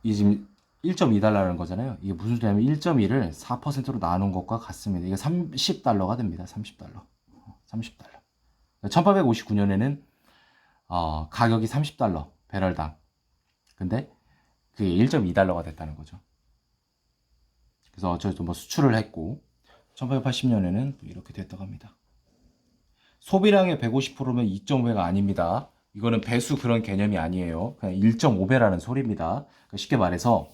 이 지금 1.2달러라는 거잖아요. 이게 무슨 소리냐면 1.2를 4%로 나눈 것과 같습니다. 이게 30달러가 됩니다. 30달러. 30달러. 1859년에는 가격이 30달러 배럴당. 근데 그게 1.2달러가 됐다는 거죠. 그래서 어쩌고 뭐 수출을 했고 1880년에는 이렇게 됐다고 합니다. 소비량의 150%면 2.5배가 아닙니다. 이거는 배수 그런 개념이 아니에요. 그냥 1.5배라는 소리입니다. 그러니까 쉽게 말해서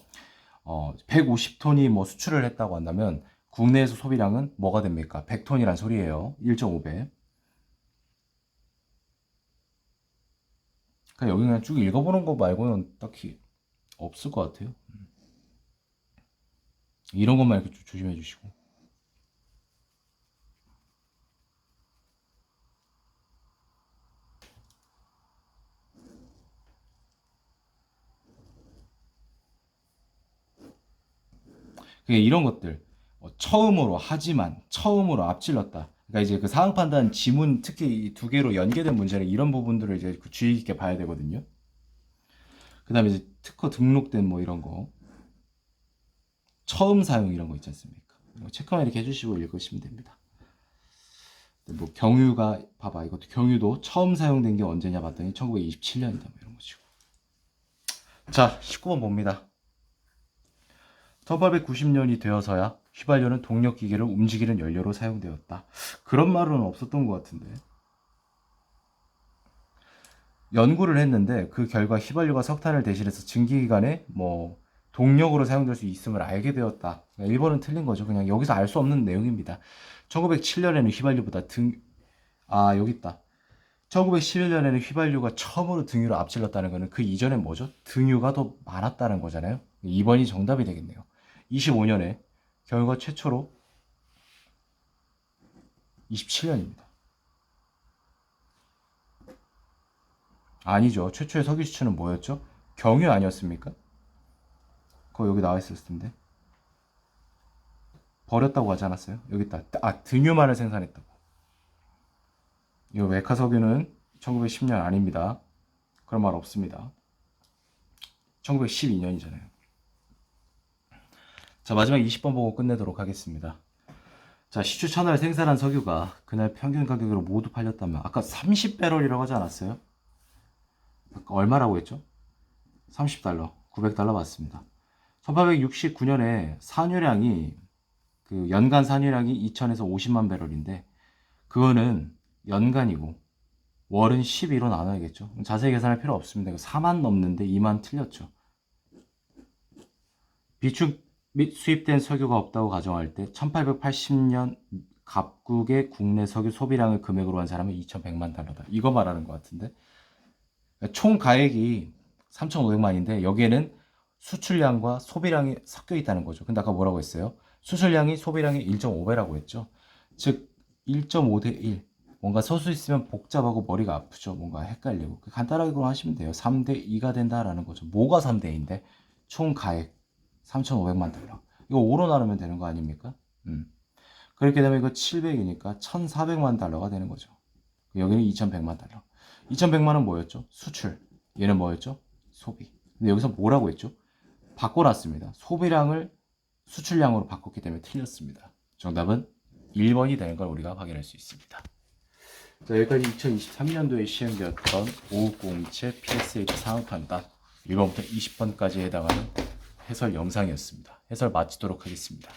150톤이 뭐 수출을 했다고 한다면 국내에서 소비량은 뭐가 됩니까? 100톤이란 소리예요. 1.5배. 그냥 여기 그냥 쭉 읽어보는 거 말고는 딱히 없을 것 같아요. 이런 것만 이렇게 조심해 주시고. 이런 것들. 처음으로 하지만 처음으로 앞질렀다. 그러니까 이제 그 상황 판단 지문 특히 이 2개로 연계된 문제는 이런 부분들을 이제 주의 깊게 봐야 되거든요. 그 다음에 이제 특허 등록된 뭐 이런 거. 처음 사용 이런 거 있지 않습니까? 체크만 이렇게 해주시고 읽으시면 됩니다. 뭐 경유가 봐봐, 이것도 경유도 처음 사용된 게 언제냐 봤더니 1927년이다 뭐 이런 거죠. 자, 19번 봅니다. 1890년이 되어서야 휘발유는 동력 기계를 움직이는 연료로 사용되었다. 그런 말은 없었던 것 같은데. 연구를 했는데 그 결과 휘발유가 석탄을 대신해서 증기기관에 뭐 동력으로 사용될 수 있음을 알게 되었다. 1번은 틀린 거죠. 그냥 여기서 알 수 없는 내용입니다. 1907년에는 휘발유보다 여기 있다. 1911년에는 휘발유가 처음으로 등유를 앞질렀다는 것은 그 이전엔 뭐죠? 등유가 더 많았다는 거잖아요. 2번이 정답이 되겠네요. 25년에 경유가 최초로 27년입니다. 아니죠. 최초의 석유 수출은 뭐였죠? 경유 아니었습니까? 그거 여기 나와 있었을 텐데. 버렸다고 하지 않았어요? 여기 있다. 아, 등유만을 생산했다고. 이거 메카 석유는 1910년 아닙니다. 그런 말 없습니다. 1912년이잖아요. 자, 마지막 20번 보고 끝내도록 하겠습니다. 자, 시추 천을 생산한 석유가 그날 평균 가격으로 모두 팔렸다면 아까 30배럴이라고 하지 않았어요? 아까 얼마라고 했죠? 30달러, 900달러 맞습니다. 1869년에 산유량이 그 연간 산유량이 2000에서 50만 배럴인데 그거는 연간이고 월은 12로 나눠야겠죠. 자세히 계산할 필요 없습니다. 4만 넘는데 2만 틀렸죠. 비축 및 수입된 석유가 없다고 가정할 때 1880년 갑국의 국내 석유 소비량을 금액으로 한 사람은 2100만 달러다. 이거 말하는 것 같은데 총 가액이 3500만인데 여기에는 수출량과 소비량이 섞여 있다는 거죠. 근데 아까 뭐라고 했어요? 수출량이 소비량의 1.5배라고 했죠. 즉 1.5대 1. 뭔가 서수 있으면 복잡하고 머리가 아프죠. 뭔가 헷갈리고. 간단하게 그럼 하시면 돼요. 3대 2가 된다라는 거죠. 뭐가 3대 2인데? 총 가액 3,500만 달러. 이거 5로 나누면 되는 거 아닙니까? 그렇게 되면 이거 700이니까 1,400만 달러가 되는 거죠. 여기는 2,100만 달러. 2,100만은 뭐였죠? 수출. 얘는 뭐였죠? 소비. 근데 여기서 뭐라고 했죠? 바꿔놨습니다. 소비량을 수출량으로 바꿨기 때문에 틀렸습니다. 정답은 1번이 되는 걸 우리가 확인할 수 있습니다. 자, 여기까지 2023년도에 시행되었던 오후공채 PSH 상황 판단 1번부터 20번까지 해당하는 해설 영상이었습니다. 해설 마치도록 하겠습니다.